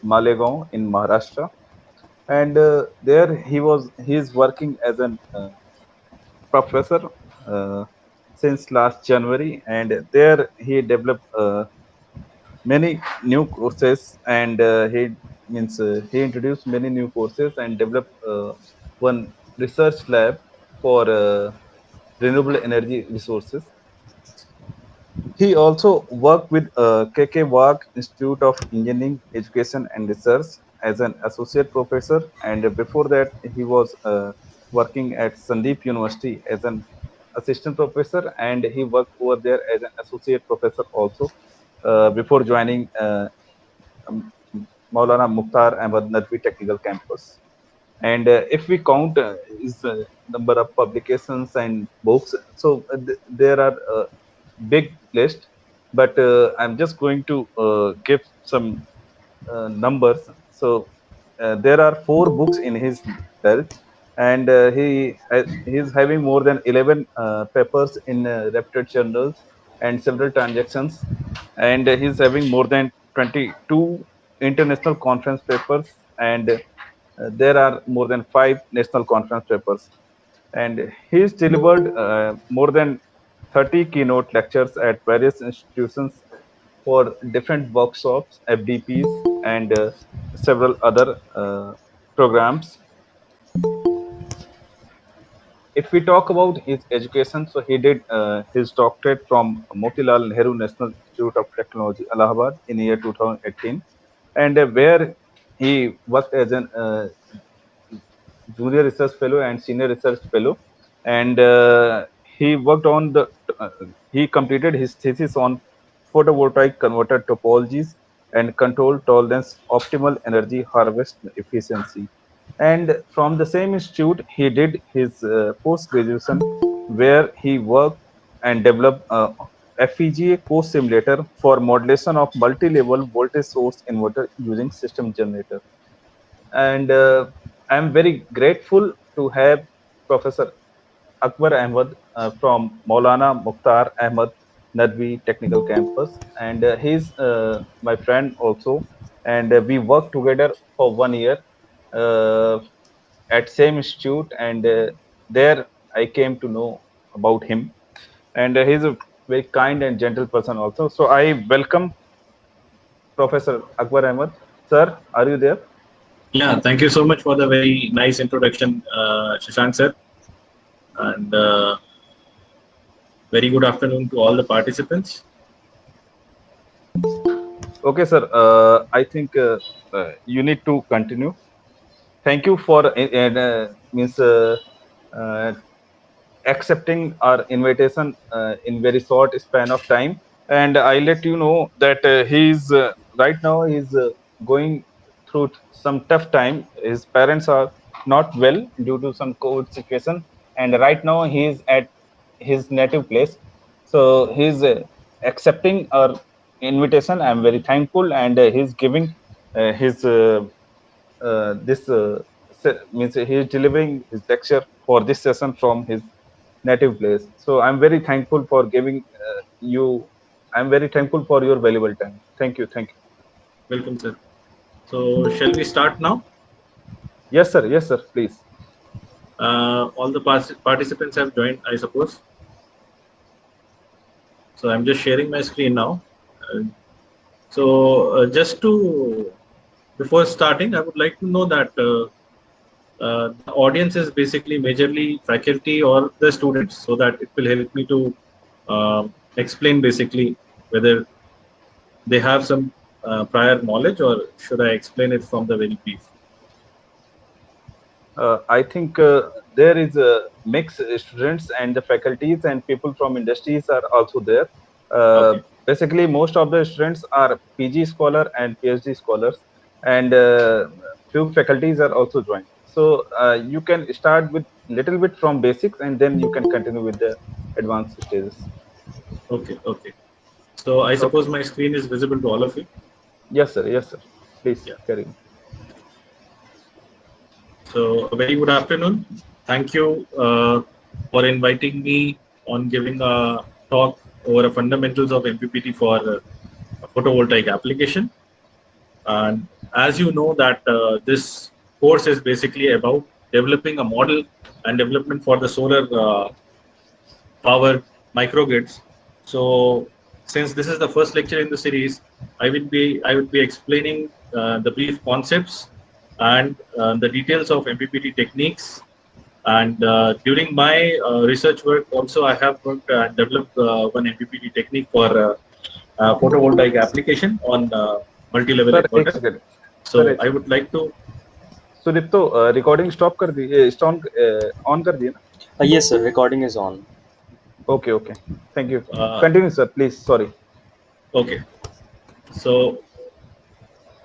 Malegaon in Maharashtra, and there he is working as an professor uh, since last January, and there he developed many new courses, and he introduced many new courses and developed one research lab for renewable energy resources. He also worked with KK Wag Institute of Engineering, Education and Research as an associate professor, and before that, he was working at Sandeep University as an assistant professor, and he worked over there as an associate professor also before joining um, Maulana Mukhtar Ahmad Nadwi Technical Campus. And if we count his number of publications and books, so there are big list, but I'm just going to give some numbers. So there are four books in his belt, and he is having more than 11 papers in reputed journals and several transactions, and he's having more than 22 international conference papers, and there are more than five national conference papers, and he's delivered more than 30 keynote lectures at various institutions for different workshops, FDPs, and several other programs. If we talk about his education, so he did his doctorate from Motilal Nehru National Institute of Technology, Allahabad, in year 2018, and where he worked as an junior research fellow and senior research fellow, and he worked on the uh, he completed his thesis on photovoltaic converter topologies and control tolerance optimal energy harvest efficiency. And from the same institute he did his post graduation, where he worked and developed FPGA core simulator for modulation of multi-level voltage source inverter using system generator. And I'm very grateful to have Professor Akbar Ahmed from Maulana Mukhtar Ahmed Nadwi Technical Campus, and he's my friend also, and we worked together for 1 year uh, at same institute, and there I came to know about him, and he's a very kind and gentle person also. So I welcome Professor Akbar Ahmed. Sir, are you there? Yeah, thank you so much for the very nice introduction, Shashank sir, and very good afternoon to all the participants. Okay, sir. I think you need to continue. Thank you for means uh, accepting our invitation in very short span of time. And I let you know that he's right now he's going through some tough time. His parents are not well due to some COVID situation, and right now he is at his native place. So he's accepting our invitation. I'm very thankful, and he's giving his this means he is delivering his lecture for this session from his native place. So I'm very thankful for giving you. I'm very thankful for your valuable time. Thank you. Thank you. Welcome, sir. So, shall we start now? Yes, sir. Yes, sir. Please. All the participants have joined, I suppose. So, I'm just sharing my screen now. Uh, just to before starting, I would like to know that the audience is basically majorly faculty or the students, so that it will help me to explain basically whether they have some prior knowledge, or should I explain it from the very brief? I think there is a mix. Students and the faculties and people from industries are also there. Okay. Basically, most of the students are PG scholar and PhD scholars, and few faculties are also joined. So you can start with little bit from basics, and then you can continue with the advanced stages. Okay. Okay. So I Okay. suppose my screen is visible to all of you. Yes, sir. Yes, sir. Please Yeah. carry on. So a very good afternoon. Thank you for inviting me on giving a talk over the fundamentals of MPPT for a photovoltaic application. And as you know that this course is basically about developing a model and development for the solar power microgrids. So since this is the first lecture in the series, I would be explaining the brief concepts and the details of MPPT techniques. And during my research work, also I have worked and developed one MPPT technique for photovoltaic application on multi-level sir एक inverter. Second. Sir So एक I second. would like to. Sudeep तो recording stop कर दी, on कर दिए ना? Yes, sir. Recording is on. Okay okay, thank you. Uh, continue sir please, sorry. okay. So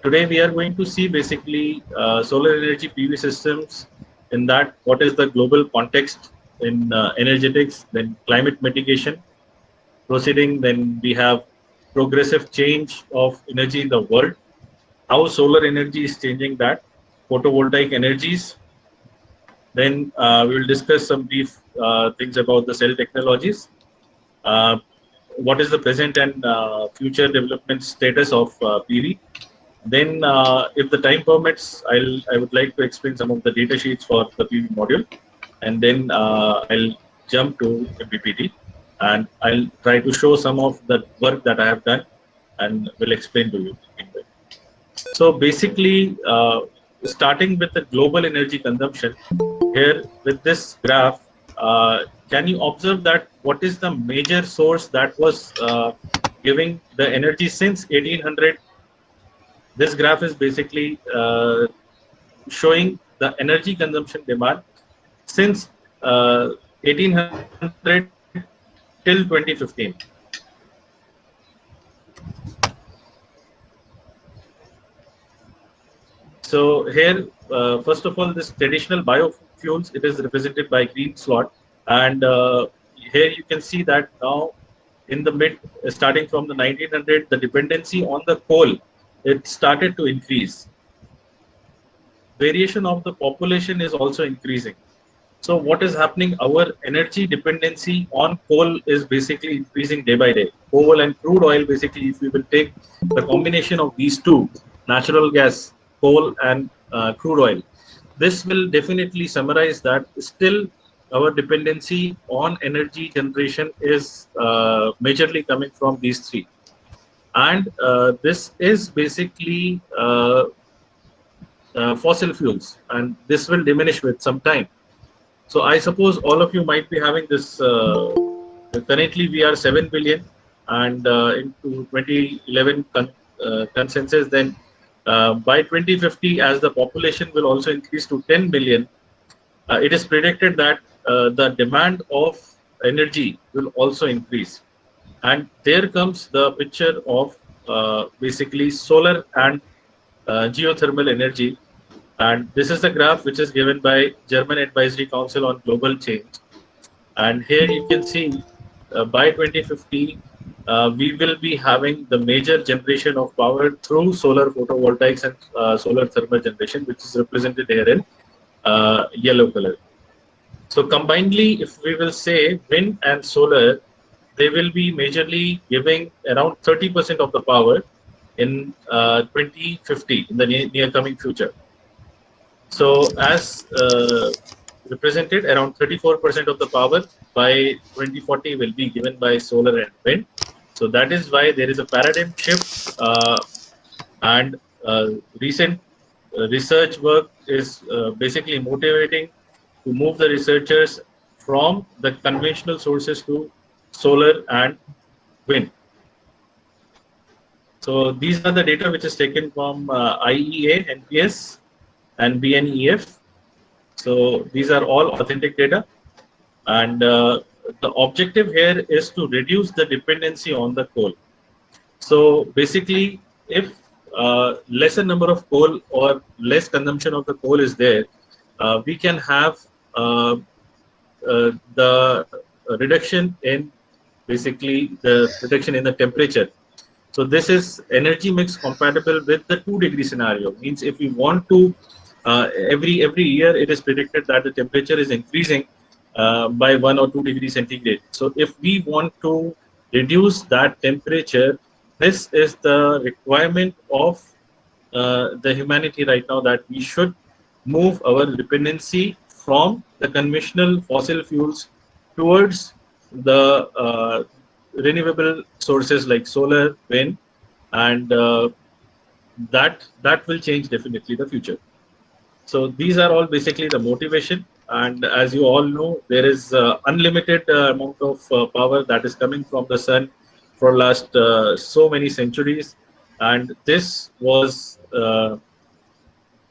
today we are going to see basically solar energy PV systems. In that, what is the global context in energetics, then climate mitigation, proceeding, then we have progressive change of energy in the world, how solar energy is changing that, photovoltaic energies. Then we will discuss some brief things about the cell technologies. Uh, what is the present and future development status of PV? Then, if the time permits, I would like to explain some of the data sheets for the PV module, and then I'll jump to MPPT, and I'll try to show some of the work that I have done, and will explain to you. So basically, starting with the global energy consumption, here with this graph, can you observe that what is the major source that was giving the energy since 1800? This graph is basically showing the energy consumption demand since 1800 till 2015. So here, first of all, this traditional biofuels, it is represented by green slot. And here you can see that now in the starting from the 1900, the dependency on the coal, it started to increase. Variation of the population is also increasing. So what is happening? Our energy dependency on coal is basically increasing day by day. Coal and crude oil, basically, if we will take the combination of these two, natural gas, coal and crude oil, this will definitely summarize that still our dependency on energy generation is majorly coming from these three. And this is basically fossil fuels, and this will diminish with some time. So I suppose all of you might be having this. Currently, we are 7 billion, and into 2011 consensus, then by 2050, as the population will also increase to 10 billion, it is predicted that the demand of energy will also increase. And there comes the picture of basically solar and geothermal energy. And this is the graph which is given by German Advisory Council on Global Change. And here you can see by 2050, we will be having the major generation of power through solar photovoltaics and solar thermal generation, which is represented here in yellow color. So combinedly, if we will say wind and solar, they will be majorly giving around 30% of the power in 2050, in the near coming future. So as represented, around 34% of the power by 2040 will be given by solar and wind. So that is why there is a paradigm shift, and recent research work is basically motivating to move the researchers from the conventional sources to solar and wind. So these are the data which is taken from IEA, NPS, and BNEF. So these are all authentic data, and the objective here is to reduce the dependency on the coal. So basically, if lesser number of coal or less consumption of the coal is there, we can have the reduction in basically the reduction in the temperature. So this is energy mix compatible with the 2-degree scenario. Means if we want to, every year it is predicted that the temperature is increasing by 1 or 2 degrees centigrade. So if we want to reduce that temperature, this is the requirement of the humanity right now that we should move our dependency from the conventional fossil fuels towards the renewable sources like solar, wind, and that will change definitely the future. So these are all basically the motivation. And as you all know, there is unlimited amount of power that is coming from the sun for last so many centuries, and this was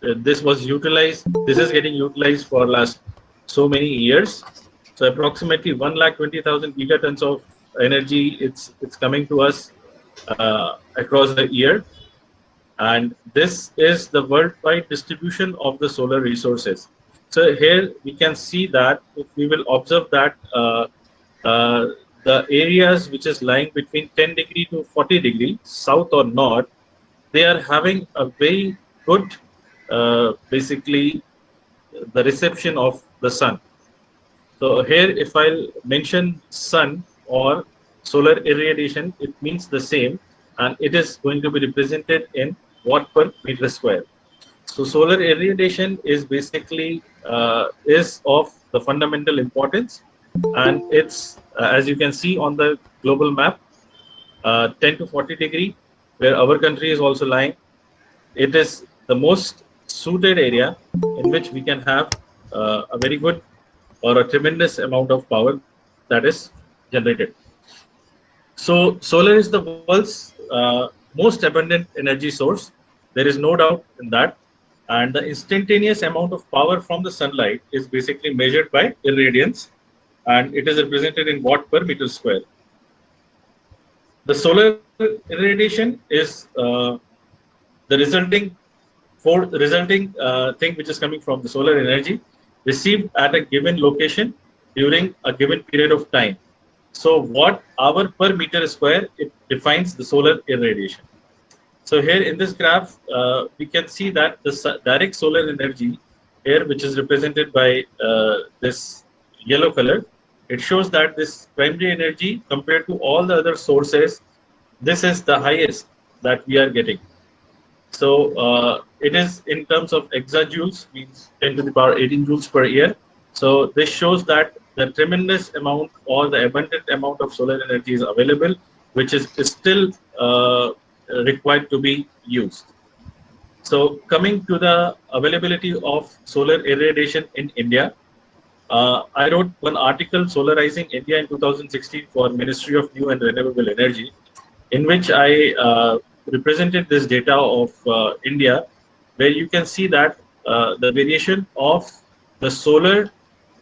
utilized. This is getting utilized for last so many years. So approximately 1,20,000 gigatons of energy it's coming to us across the year, and this is the worldwide distribution of the solar resources. So here we can see that if we will observe that uh, the areas which is lying between 10 degree to 40 degree south or north, they are having a very good basically the reception of the sun. So here, if I'll mention sun or solar irradiation, it means the same, and it is going to be represented in watt per meter square. So solar irradiation is basically is of the fundamental importance, and it's as you can see on the global map, 10 to 40 degree, where our country is also lying. It is the most suited area in which we can have a very good or a tremendous amount of power that is generated. So solar is the world's most abundant energy source. There is no doubt in that. And the instantaneous amount of power from the sunlight is basically measured by irradiance, and it is represented in watt per meter square. The solar irradiation is the resulting thing which is coming from the solar energy received at a given location during a given period of time. So watt hour per meter square, it defines the solar irradiation. So here in this graph, we can see that the direct solar energy here, which is represented by this yellow color, it shows that this primary energy compared to all the other sources, this is the highest that we are getting. So it is in terms of exajoules, means 10 to the power 18 joules per year. So this shows that the tremendous amount or the abundant amount of solar energy is available, which is still required to be used. So coming to the availability of solar irradiation in India, I wrote one article, Solarizing India in 2016 for Ministry of New and Renewable Energy, in which I represented this data of India, where you can see that the variation of the solar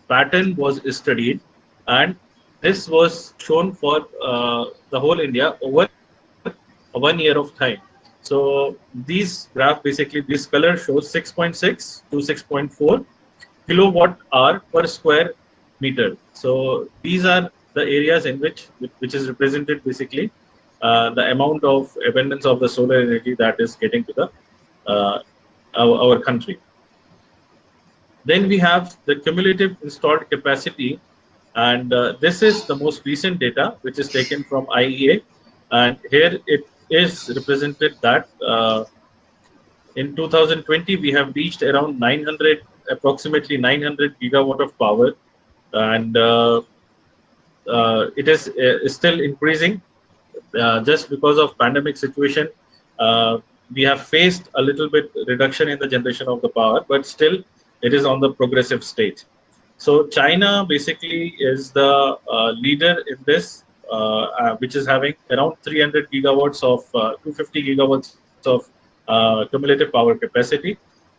pattern was studied, and this was shown for the whole India over 1 year of time. So these graph basically this color shows 6.6 to 6.4 kilowatt hour per square meter. So these are the areas in which is represented basically the amount of abundance of the solar energy that is getting to the uh, our country. Then we have the cumulative installed capacity, and this is the most recent data which is taken from IEA, and here it is represented that in 2020 we have reached around 900, approximately 900 gigawatt of power, and it is still increasing just because of pandemic situation. uh, we have faced a little bit reduction in the generation of the power, but still it is on the progressive stage. So China basically is the leader in this, which is having around 300 gigawatts of 250 gigawatts of cumulative power capacity,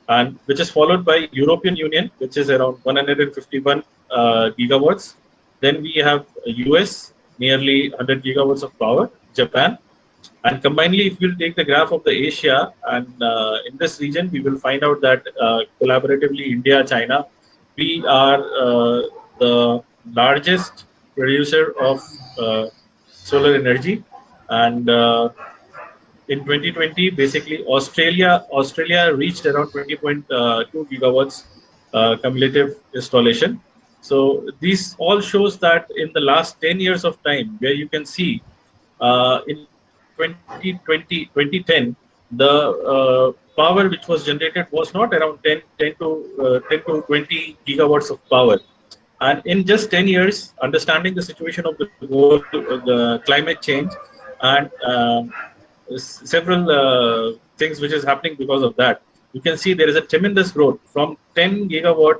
and which is followed by European Union, which is around 151 gigawatts. Then we have US, nearly 100 gigawatts of power, Japan, and combinedly, if we'll take the graph of the Asia, and in this region, we will find out that collaboratively, India, China, we are the largest producer of uh, solar energy. And in 2020, basically, Australia reached around 20.2 gigawatts cumulative installation. So this all shows that in the last 10 years of time, where you can see in 2010, the power which was generated was not around 10 to 20 gigawatts of power. And in just 10 years, understanding the situation of the climate change and several things which is happening because of that, you can see there is a tremendous growth from 10 gigawatt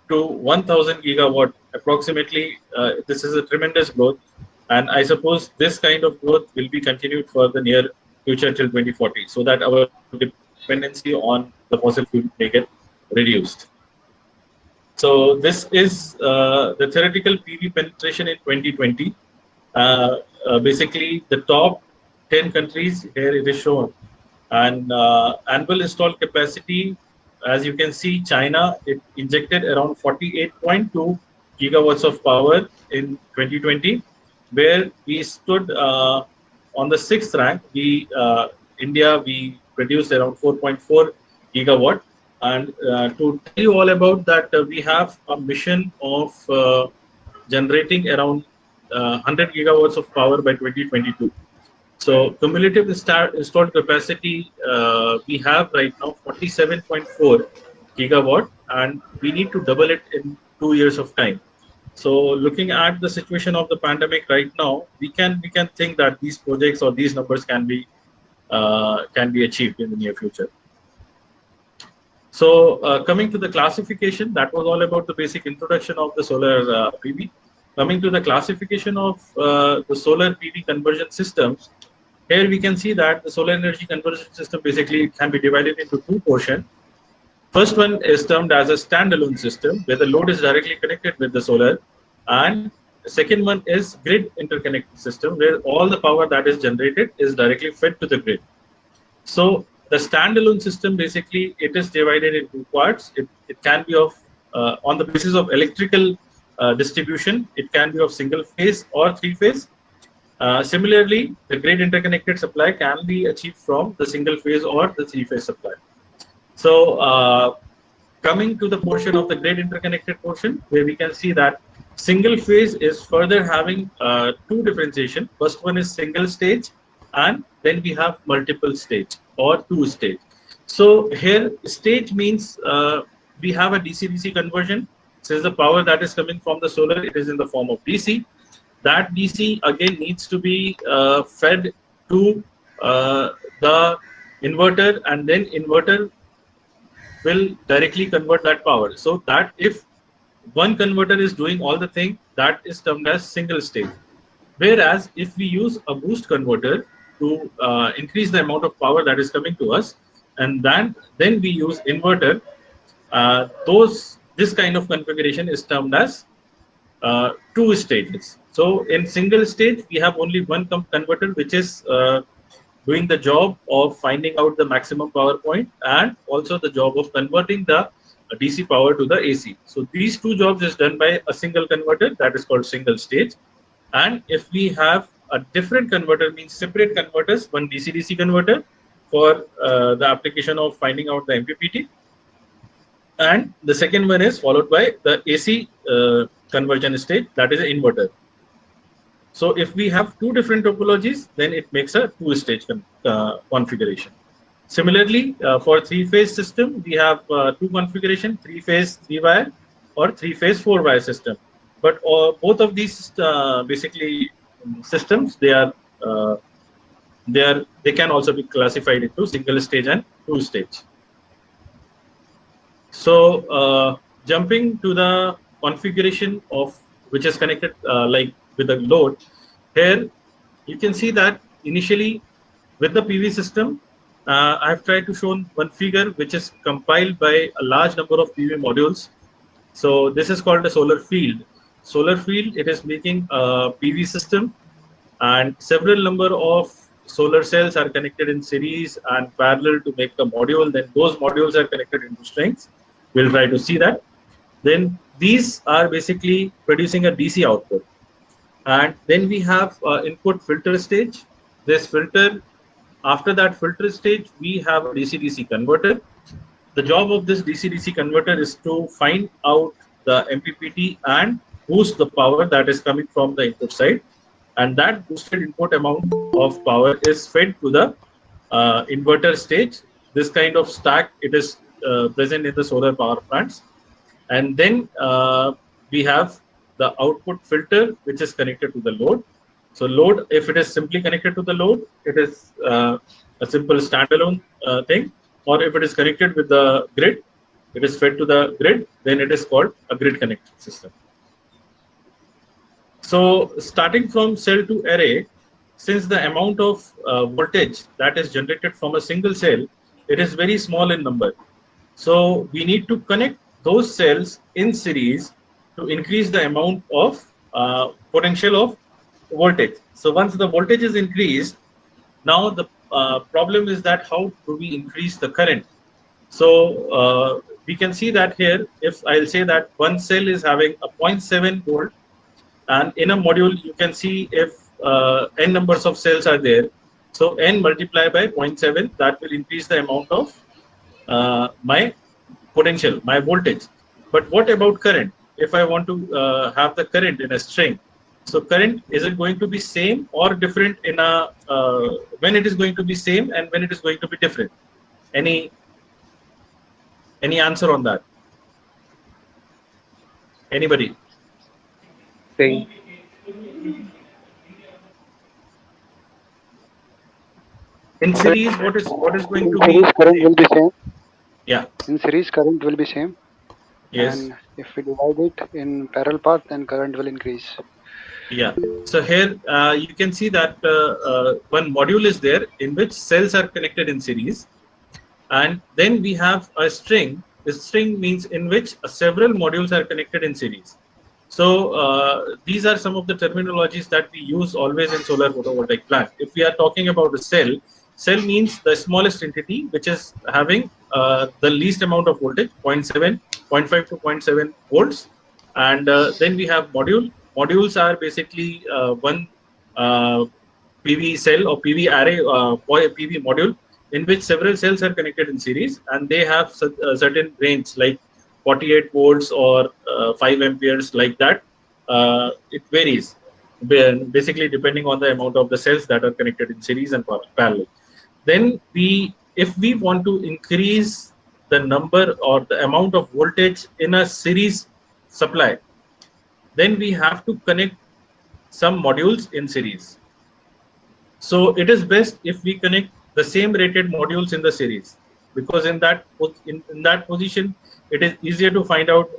to 1000 gigawatt approximately. This is a tremendous growth. And I suppose this kind of growth will be continued for the near future till 2040, so that our dependency on the fossil fuel may get reduced. So this is the theoretical PV penetration in 2020. Basically, the top 10 countries here it is shown, and annual installed capacity, as you can see, China it injected around 48.2 gigawatts of power in 2020, where we stood on the sixth rank. We India we produced around 4.4 gigawatt. And to tell you all about that, we have a mission of generating around 100 gigawatts of power by 2022. So cumulative installed capacity we have right now 47.4 gigawatt, and we need to double it in 2 years of time. So looking at the situation of the pandemic right now, we can think that these projects or these numbers can be achieved in the near future. So coming to the classification, that was all about the basic introduction of the solar PV. Coming to the classification of the solar PV conversion system, here we can see that the solar energy conversion system basically can be divided into two portions. First one is termed as a standalone system, where the load is directly connected with the solar, and the second one is grid interconnected system, where all the power that is generated is directly fed to the grid. So the standalone system basically it is divided in two parts. It can be of on the basis of electrical distribution. It can be of single phase or three phase. Similarly, the grid interconnected supply can be achieved from the single phase or the three phase supply. So coming to the portion of the grid interconnected portion, where we can see that single phase is further having two differentiation. First one is single stage, and then we have multiple stage or two stage. So here stage means we have a DC-DC conversion. Since the power that is coming from the solar, it is in the form of DC. That DC again needs to be fed to the inverter, and then inverter will directly convert that power. So that if one converter is doing all the thing, that is termed as single stage. Whereas if we use a boost converter to increase the amount of power that is coming to us, and then we use inverter, this kind of configuration is termed as two stages. So in single stage, we have only one converter which is doing the job of finding out the maximum power point, and also the job of converting the DC power to the AC. So these two jobs is done by a single converter, that is called single stage. And if we have a different converter, means separate converters, one DC-DC converter for the application of finding out the MPPT, and the second one is followed by the AC conversion stage, that is an inverter. So if we have two different topologies, then it makes a two-stage configuration. Similarly, for three-phase system, we have two configuration: three-phase three-wire or three-phase four-wire system. But both of these basically systems, they can also be classified into single stage and two stage. So jumping to the configuration of which is connected like with the load, here you can see that initially with the PV system, I have tried to show one figure which is compiled by a large number of PV modules. So this is called a solar field. Solar field, it is making a PV system, and several number of solar cells are connected in series and parallel to make the module. Then those modules are connected into strings. We'll try to see that. Then these are basically producing a DC output. And then we have input filter stage. This filter, after that filter stage, we have a DC-DC converter. The job of this DC-DC converter is to find out the MPPT and boost the power that is coming from the input side. And that boosted input amount of power is fed to the inverter stage, this kind of stack, it is present in the solar power plants. And then we have the output filter, which is connected to the load. So load, if it is simply connected to the load, it is a simple standalone thing. Or if it is connected with the grid, it is fed to the grid, then it is called a grid connected system. So starting from cell to array, since the amount of voltage that is generated from a single cell, it is very small in number. So we need to connect those cells in series to increase the amount of potential of voltage. So once the voltage is increased, now the problem is that how do we increase the current? So we can see that here, if I'll say that one cell is having a 0.7 volt, and in a module you can see if n numbers of cells are there. So n multiplied by 0.7, that will increase the amount of my potential, my voltage. But what about current? If I want to have the current in a string, so current, is it going to be same or different in a when it is going to be same and when it is going to be different? Any answer on that? Anybody? Same. In series, what is going to In be series, current same? will be same. Yeah. In series, current will be same. Yes. And if we divide it in parallel path, then current will increase. Yeah. So here you can see that one module is there in which cells are connected in series, and then we have a string. The string means in which several modules are connected in series. So these are some of the terminologies that we use always in solar photovoltaic plant. If we are talking about a cell, cell means the smallest entity which is having the least amount of voltage, 0.7, 0.5 to 0.7 volts. And then we have module. Modules are basically one PV cell or PV array or a PV module in which several cells are connected in series, and they have a certain range like 48 volts or 5 amperes, like that. It varies basically depending on the amount of the cells that are connected in series and parallel. Then if we want to increase the number or the amount of voltage in a series supply, then we have to connect some modules in series. So it is best if we connect the same rated modules in the series, because in that position it is easier to find out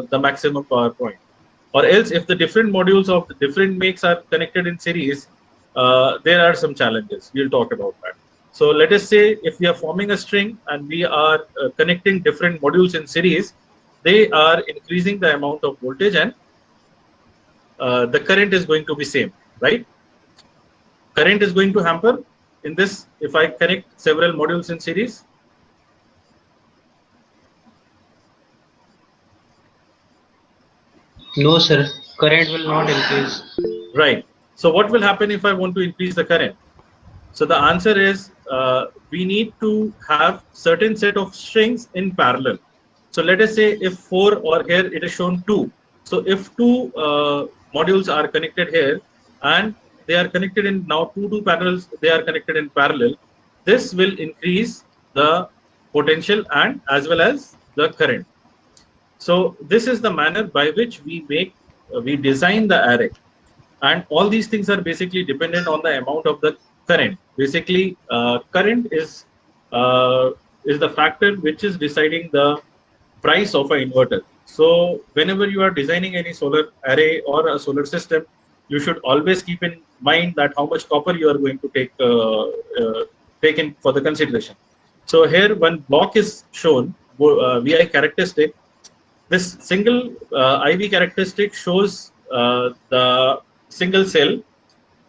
the maximum power point. Or else, if the different modules of the different makes are connected in series, there are some challenges. We'll talk about that. So let us say if we are forming a string and we are connecting different modules in series, they are increasing the amount of voltage, and the current is going to be same, right? Current is going to hamper in this if I connect several modules in series. No, sir. Current will not increase. Right. So what will happen if I want to increase the current? So the answer is we need to have certain set of strings in parallel. So let us say if 4, or here it is shown 2. So if two modules are connected here and they are connected in now two parallels, they are connected in parallel, this will increase the potential and as well as the current. So this is the manner by which we design the array, and all these things are basically dependent on the amount of the current. Basically, current is the factor which is deciding the price of an inverter. So whenever you are designing any solar array or a solar system, you should always keep in mind that how much copper you are going to take in for the consideration. So here one block is shown, VI characteristic. This single IV characteristic shows the single cell.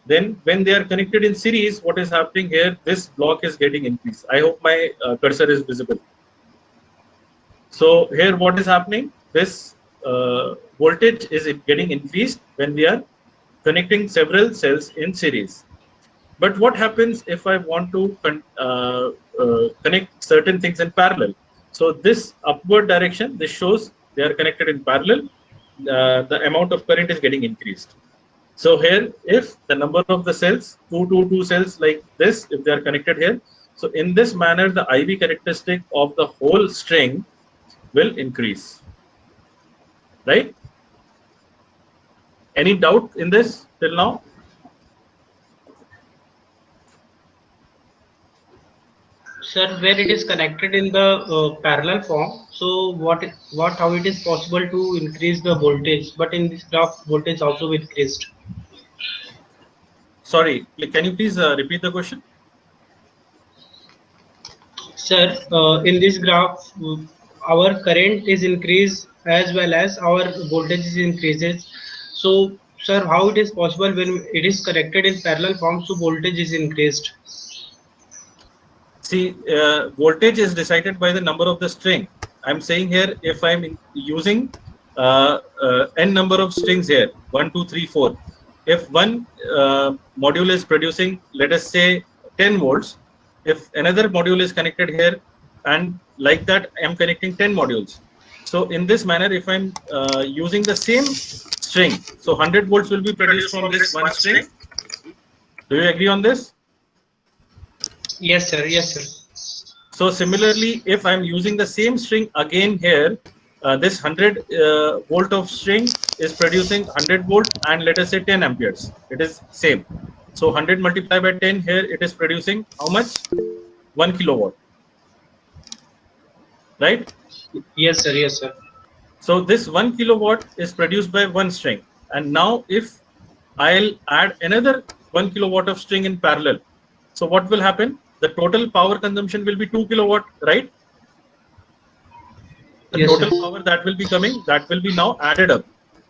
Then when they are connected in series, what is happening here? This block is getting increased. I hope my cursor is visible. So here what is happening? This voltage is getting increased when we are connecting several cells in series. But what happens if I want to connect certain things in parallel? So this upward direction, this shows they are connected in parallel. The amount of current is getting increased. So here, if the number of the cells, two cells like this, if they are connected here, So in this manner, the IV characteristic of the whole string will increase, right? Any doubt in this till now? Sir, where it is connected in the parallel form, so how it is possible to increase the voltage, but in this graph voltage also increased. Sorry, can you please repeat the question? Sir, in this graph, our current is increased as well as our voltage is increases. So, sir, how it is possible when it is connected in parallel form, so voltage is increased? See, voltage is decided by the number of the string. I'm saying here, if I'm using n number of strings here, 1, 2, 3, 4. If one module is producing, let us say 10 volts, if another module is connected here, and like that, I'm connecting 10 modules. So in this manner, if I'm using the same string, so 100 volts will be produced from this one string. Do you agree on this? Yes, sir. Yes, sir. So similarly, if I'm using the same string again here, this 100 volt of string is producing 100 volt and let us say 10 amperes. It is same. So 100 multiplied by 10 here, it is producing how much? 1 kilowatt. Right? Yes, sir. Yes, sir. So this 1 kilowatt is produced by one string. And now if I'll add another 1 kilowatt of string in parallel, so what will happen? The total power consumption will be 2 kilowatt, right? The Yes, total sir. power that will be coming, that will be now added up.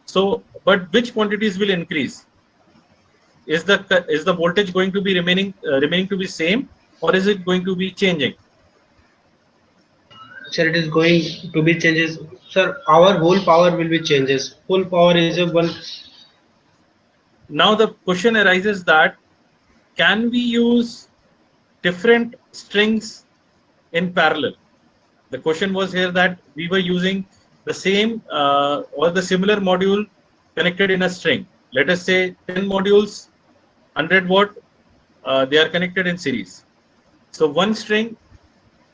So, but which quantities will increase? Is the voltage going to be remaining to be same, or is it going to be changing? Sir, it is going to be changes. Sir, our whole power will be changes. Whole power is a one. Now the question arises that can we use different strings in parallel? The question was here that we were using the same or the similar module connected in a string. Let us say 10 modules, 100 watt, they are connected in series. So one string,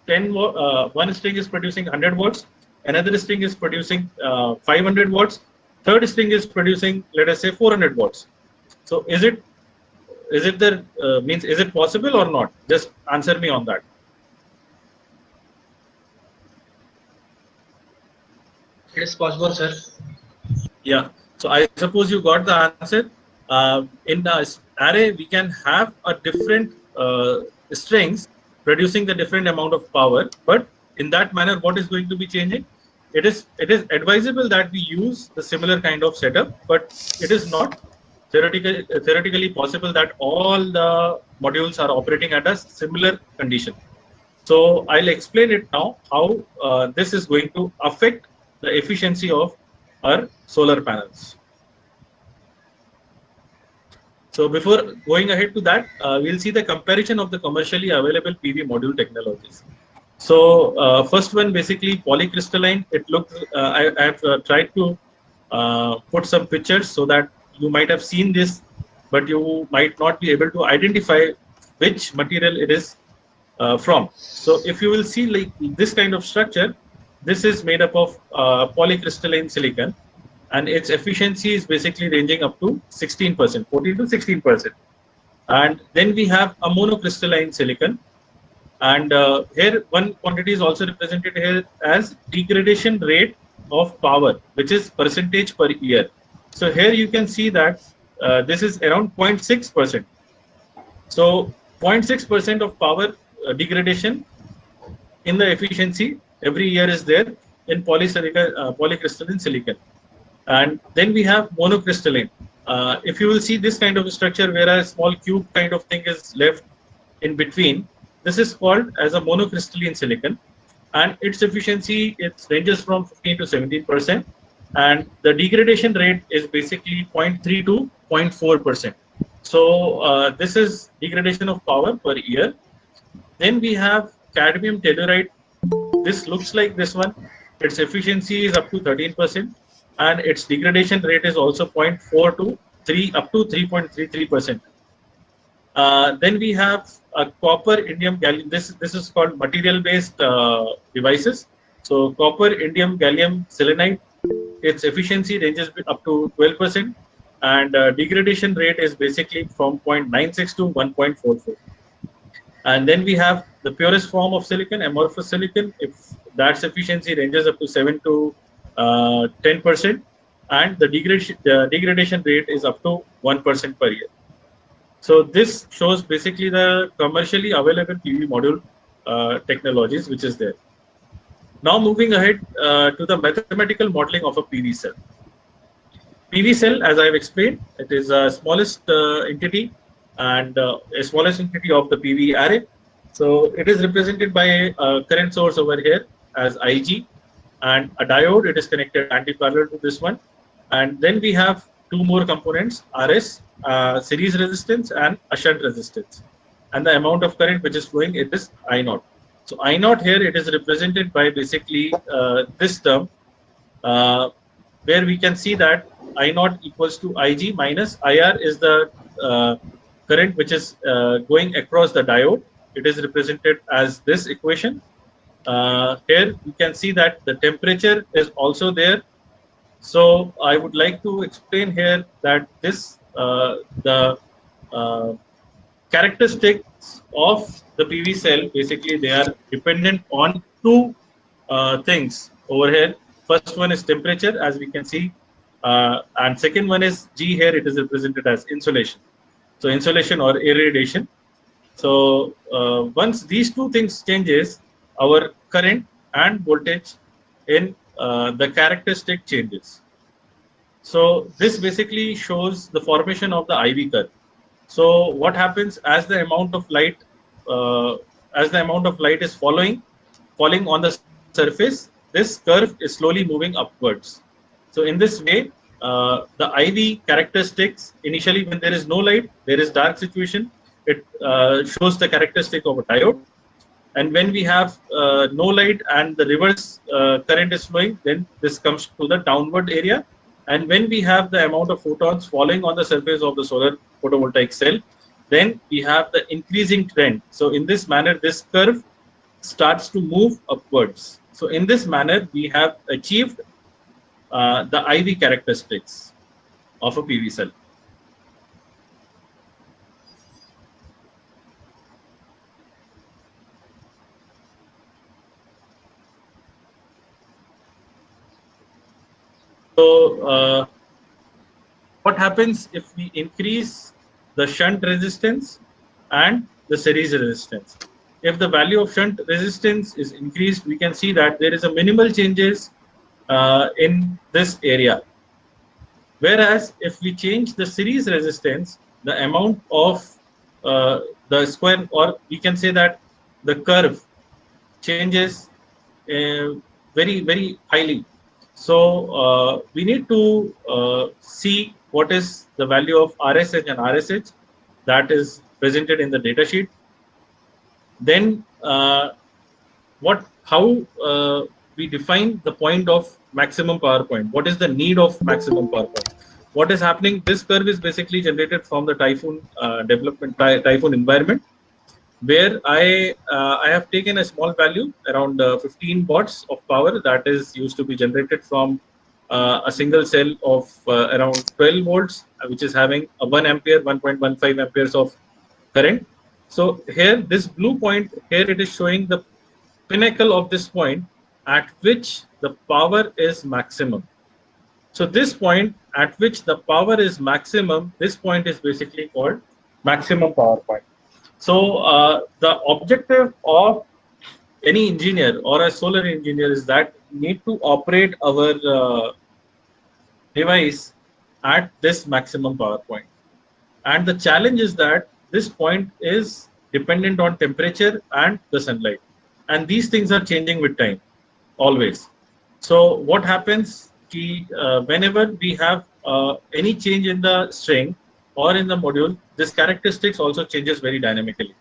one string is producing 100 watts, another string is producing 500 watts, third string is producing, let us say, 400 watts. So is it the means is it possible or not? Just answer me on that. It is possible, sir. Yeah. So I suppose you got the answer. In the array, we can have a different strings producing the different amount of power. But in that manner, what is going to be changing? It is advisable that we use the similar kind of setup, but it is not theoretically possible that all the modules are operating at a similar condition. So I'll explain it now how this is going to affect the efficiency of our solar panels. So before going ahead to that, we'll see the comparison of the commercially available PV module technologies. So first one, basically polycrystalline. It looks, I have tried to put some pictures so that you might have seen this, but you might not be able to identify which material it is from. So if you will see like this kind of structure, this is made up of polycrystalline silicon, and its efficiency is basically ranging up to 16%, 14 to 16%. And then we have a monocrystalline silicon, and here one quantity is also represented here as degradation rate of power, which is percentage per year. So here you can see that this is around 0.6%. So 0.6% of power degradation in the efficiency every year is there in polycrystalline silicon. And then we have monocrystalline. If you will see this kind of structure where a small cube kind of thing is left in between, this is called as a monocrystalline silicon, and its efficiency, it ranges from 15 to 17%, and the degradation rate is basically 0.3 to 0.4%. So this is degradation of power per year. Then we have cadmium telluride. This looks like this one. Its efficiency is up to 13%, and its degradation rate is also 0.4 to 3 up to 3.33%. Then we have a copper indium gallium. This is called material based devices. So copper indium gallium selenide, its efficiency ranges up to 12%, and degradation rate is basically from 0.96 to 1.44. And then we have the purest form of silicon, amorphous silicon. If that's efficiency ranges up to 7 to 10%, and the degradation rate is up to 1% per year. So this shows basically the commercially available PV module technologies which is there. Now moving ahead to the mathematical modeling of a PV cell. PV cell, as I've explained, it is a smallest entity and a smallest entity of the PV array. So it is represented by a current source over here as IG, and a diode. It is connected anti-parallel to this one, and then we have two more components: RS, series resistance, and a shunt resistance. And the amount of current which is flowing, it is I naught. So I naught here, it is represented by basically this term, uh, where we can see that I naught equals to IG minus IR is the current which is going across the diode. It is represented as this equation. Here you can see that the temperature is also there. So I would like to explain here that this the characteristics of the PV cell, basically they are dependent on two things over here. First one is temperature, as we can see, and second one is G. Here it is represented as insolation. So insolation or irradiation. So once these two things changes, our current and voltage in the characteristic changes. So this basically shows the formation of the IV curve. So what happens as the amount of light is falling on the surface, this curve is slowly moving upwards. So in this way, the IV characteristics, initially when there is no light, there is dark situation, it shows the characteristic of a diode. And when we have no light and the reverse current is flowing, then this comes to the downward area. And when we have the amount of photons falling on the surface of the solar photovoltaic cell, then we have the increasing trend. So in this manner, this curve starts to move upwards. So in this manner, we have achieved the IV characteristics of a PV cell. So what happens if we increase the shunt resistance and the series resistance? If the value of shunt resistance is increased, we can see that there is a minimal changes in this area. Whereas if we change the series resistance, the amount of the square, or we can say that the curve changes very, very highly. So we need to see what is the value of RSH and RSH that is presented in the data sheet. Then how we define the point of maximum power point. What is the need of maximum power point? What is happening? This curve is basically generated from the Typhoon Typhoon environment, where I have taken a small value around 15 watts of power that is used to be generated from a single cell of around 12 volts, which is having a 1 ampere, 1.15 amperes of current. So here, this blue point here, it is showing the pinnacle of this point at which the power is maximum. So this point at which the power is maximum, this point is basically called maximum power point. So the objective of any engineer or a solar engineer is that we need to operate our device at this maximum power point. And the challenge is that this point is dependent on temperature and the sunlight. And these things are changing with time, always. So what happens whenever we have any change in the string or in the module, this characteristics also changes very dynamically.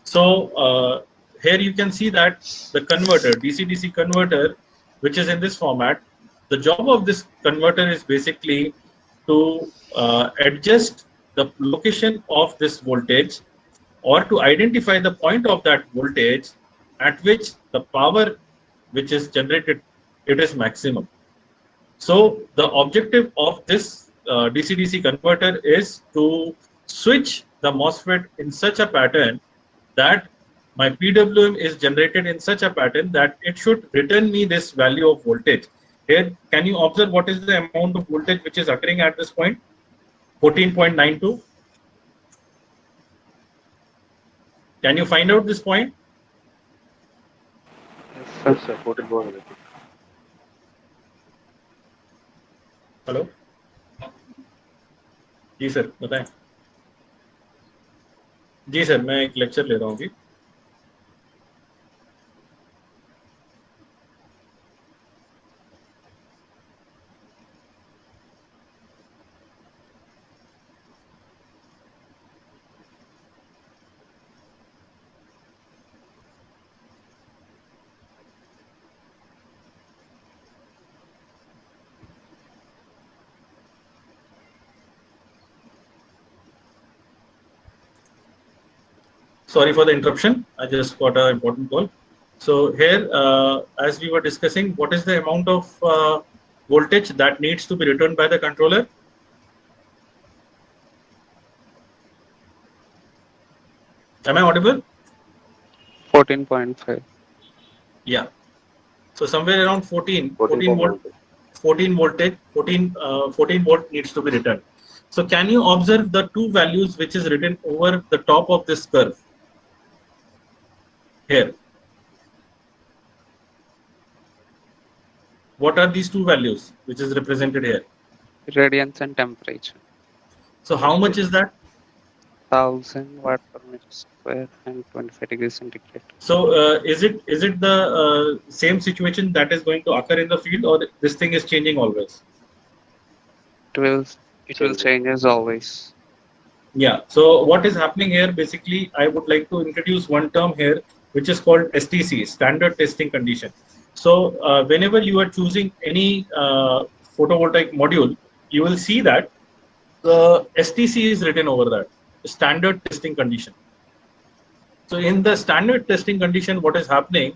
So here you can see that the converter, DC-DC converter, which is in this format, the job of this converter is basically to adjust the location of this voltage, or to identify the point of that voltage at which the power which is generated, it is maximum. So the objective of this DC-DC converter is to switch the MOSFET in such a pattern that my PWM is generated in such a pattern that it should return me this value of voltage. Here, can you observe what is the amount of voltage which is occurring at this point? 14.92. Can you find out this point? Yes, sir. 14 hello ji sir बताएं। जी sir मैं एक lecture ले रहा हूँ अभी। Sorry for the interruption. I just got an important call. So here, as we were discussing, what is the amount of voltage that needs to be returned by the controller? Am I audible? 14.5. Yeah. So somewhere around 14 volt, 14 voltage, 14 volt needs to be returned. So can you observe the two values which is written over the top of this curve? Here, what are these two values which is represented here? Radiance and temperature. So how much is that? 1000 watt per meter square and 25 degrees centigrade. So is it the same situation that is going to occur in the field, or this thing is changing always? It will change as always. Yeah. So what is happening here? Basically, I would like to introduce one term here, which is called STC, Standard Testing Condition. So whenever you are choosing any photovoltaic module, you will see that the STC is written over that, Standard Testing Condition. So in the standard testing condition, what is happening?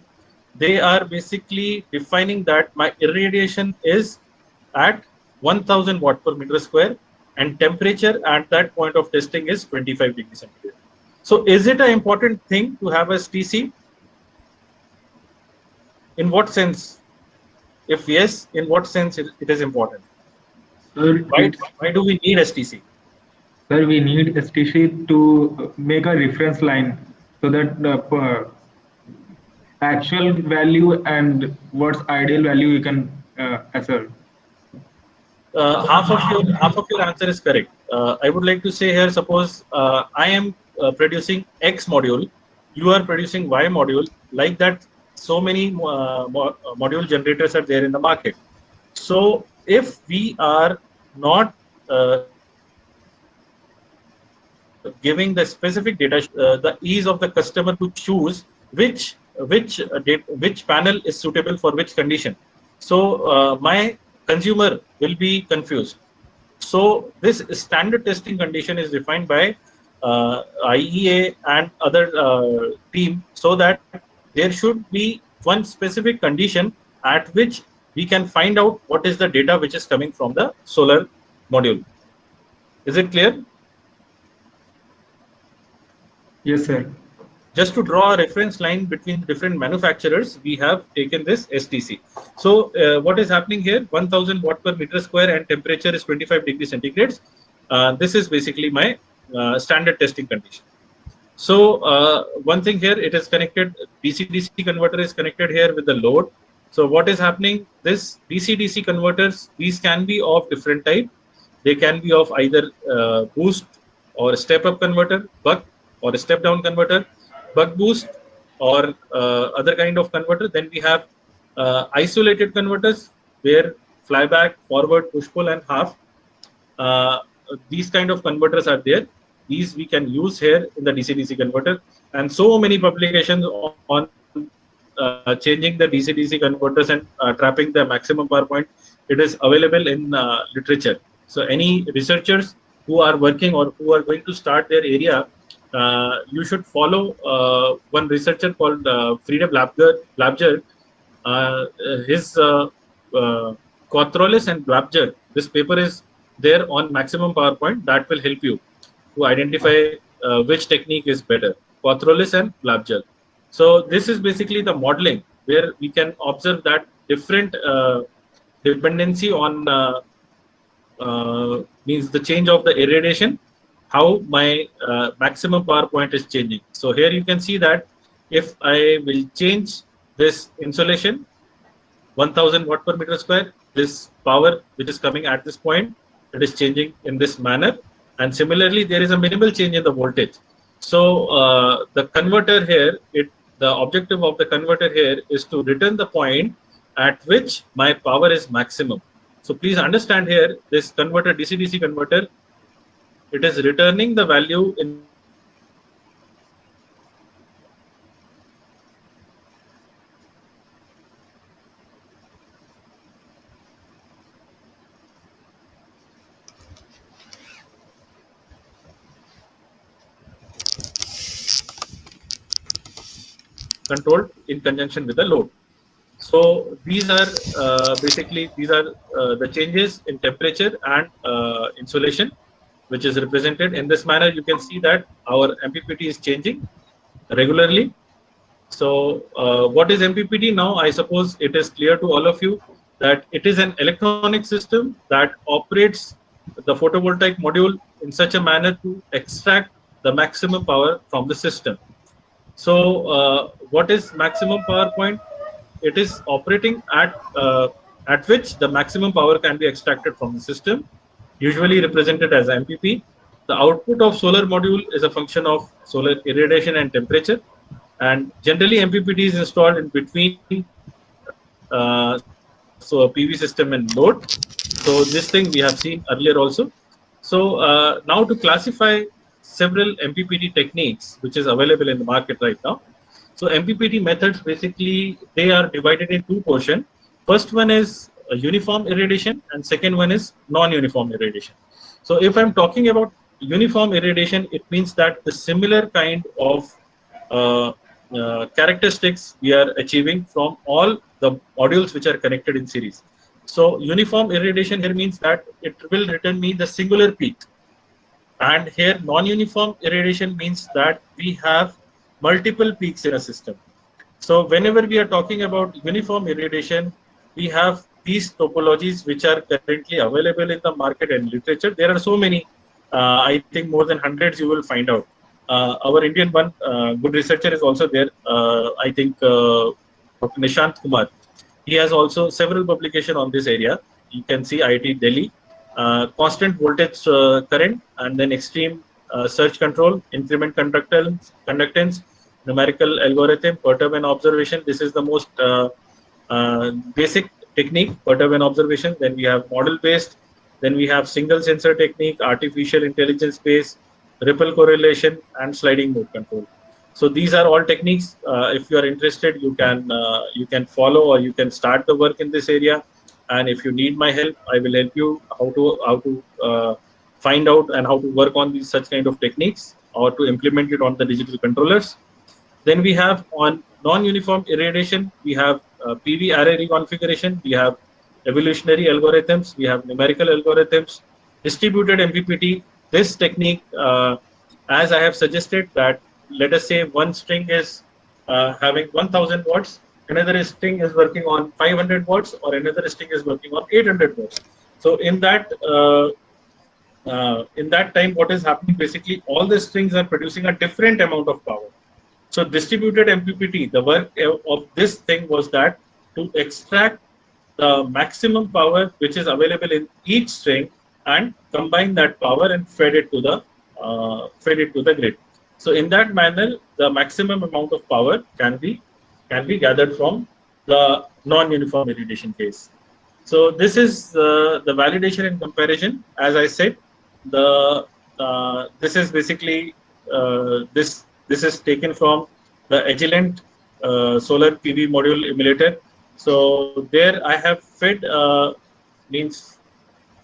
They are basically defining that my irradiation is at 1000 watt per meter square, and temperature at that point of testing is 25 degrees centigrade. So is it an important thing to have a STC? In what sense? If yes, in what sense it is important? Why do we need STC? Sir, we need STC to make a reference line so that the actual value and what's ideal value you can assert. Half of your answer is correct. I would like to say here, suppose I am producing X module, you are producing Y module. Like that, so many module generators are there in the market. So if we are not giving the specific data, the ease of the customer to choose which panel is suitable for which condition. So my consumer will be confused. So this standard testing condition is defined by IEA and other team, so that there should be one specific condition at which we can find out what is the data which is coming from the solar module. Is it clear? Yes, sir. Just to draw a reference line between different manufacturers, we have taken this STC. So what is happening here? 1000 watt per meter square and temperature is 25 degrees centigrade. This is basically my standard testing condition. So one thing here, it is connected, DC-DC converter is connected here with the load. So what is happening? This DC-DC converters, these can be of different type. They can be of either boost or step-up converter, buck or a step-down converter, buck boost or other kind of converter. Then we have isolated converters where flyback, forward, push-pull and half. These kind of converters are there. These we can use here in the DC-DC converter, and so many publications on changing the DC-DC converters and trapping the maximum power point. It is available in literature. So any researchers who are working or who are going to start their area, you should follow one researcher called Friede Blabjer. His Quatrolis and Blabjer. This paper is there on Maximum PowerPoint. That will help you to identify which technique is better. Quatrolis and Blabjer. So this is basically the modeling where we can observe that different dependency on means the change of the irradiation, how my maximum power point is changing. So here you can see that if I will change this insolation 1000 watt per meter square, this power which is coming at this point, it is changing in this manner. And similarly, there is a minimal change in the voltage. So the converter here, the objective of the converter here is to return the point at which my power is maximum. So please understand here, this converter, DC-DC converter, it is returning the value in the form of controlled in conjunction with the load. So these are the changes in temperature and insolation, which is represented in this manner. You can see that our MPPT is changing regularly. So what is MPPT now? I suppose it is clear to all of you that it is an electronic system that operates the photovoltaic module in such a manner to extract the maximum power from the system. So what is maximum power point? It is operating at which the maximum power can be extracted from the system, usually represented as MPP. The output of solar module is a function of solar irradiation and temperature. And generally, MPPT is installed in between so a PV system and load. So this thing we have seen earlier also. So now to classify several MPPT techniques, which is available in the market right now. So MPPT methods, basically, they are divided in two portions. First one is uniform irradiation and second one is non-uniform irradiation. So if I'm talking about uniform irradiation, it means that the similar kind of characteristics we are achieving from all the modules which are connected in series. So uniform irradiation here means that it will return me the singular peak. And here non-uniform irradiation means that we have multiple peaks in a system. So whenever we are talking about uniform irradiation, we have these topologies which are currently available in the market and literature. There are so many, I think more than hundreds you will find out. Our Indian one, good researcher is also there. I think Dr. Nishant Kumar. He has also several publications on this area. You can see IIT Delhi, constant voltage current, and then extreme surge control, increment conductance, numerical algorithm, perturb observation. This is the most basic technique, perturb observation. Then we have model based. Then we have single sensor technique, artificial intelligence based, ripple correlation, and sliding mode control. So these are all techniques. If you are interested, you can follow or you can start the work in this area. And if you need my help, I will help you how to find out and how to work on these such kind of techniques or to implement it on the digital controllers. Then we have on non-uniform irradiation, we have PV array reconfiguration, we have evolutionary algorithms, we have numerical algorithms, distributed MPPT. This technique, as I have suggested, that let us say one string is having 1000 watts, another string is working on 500 watts, or another string is working on 800 watts. So in that time, what is happening, basically all the strings are producing a different amount of power. So distributed MPPT, the work of this thing was that to extract the maximum power which is available in each string and combine that power and fed it to the grid. So in that manner, the maximum amount of power can be gathered from the non-uniform irradiation case. So this is the validation and comparison. As I said, this is basically this is taken from the Agilent solar PV module emulator. So there I have fed means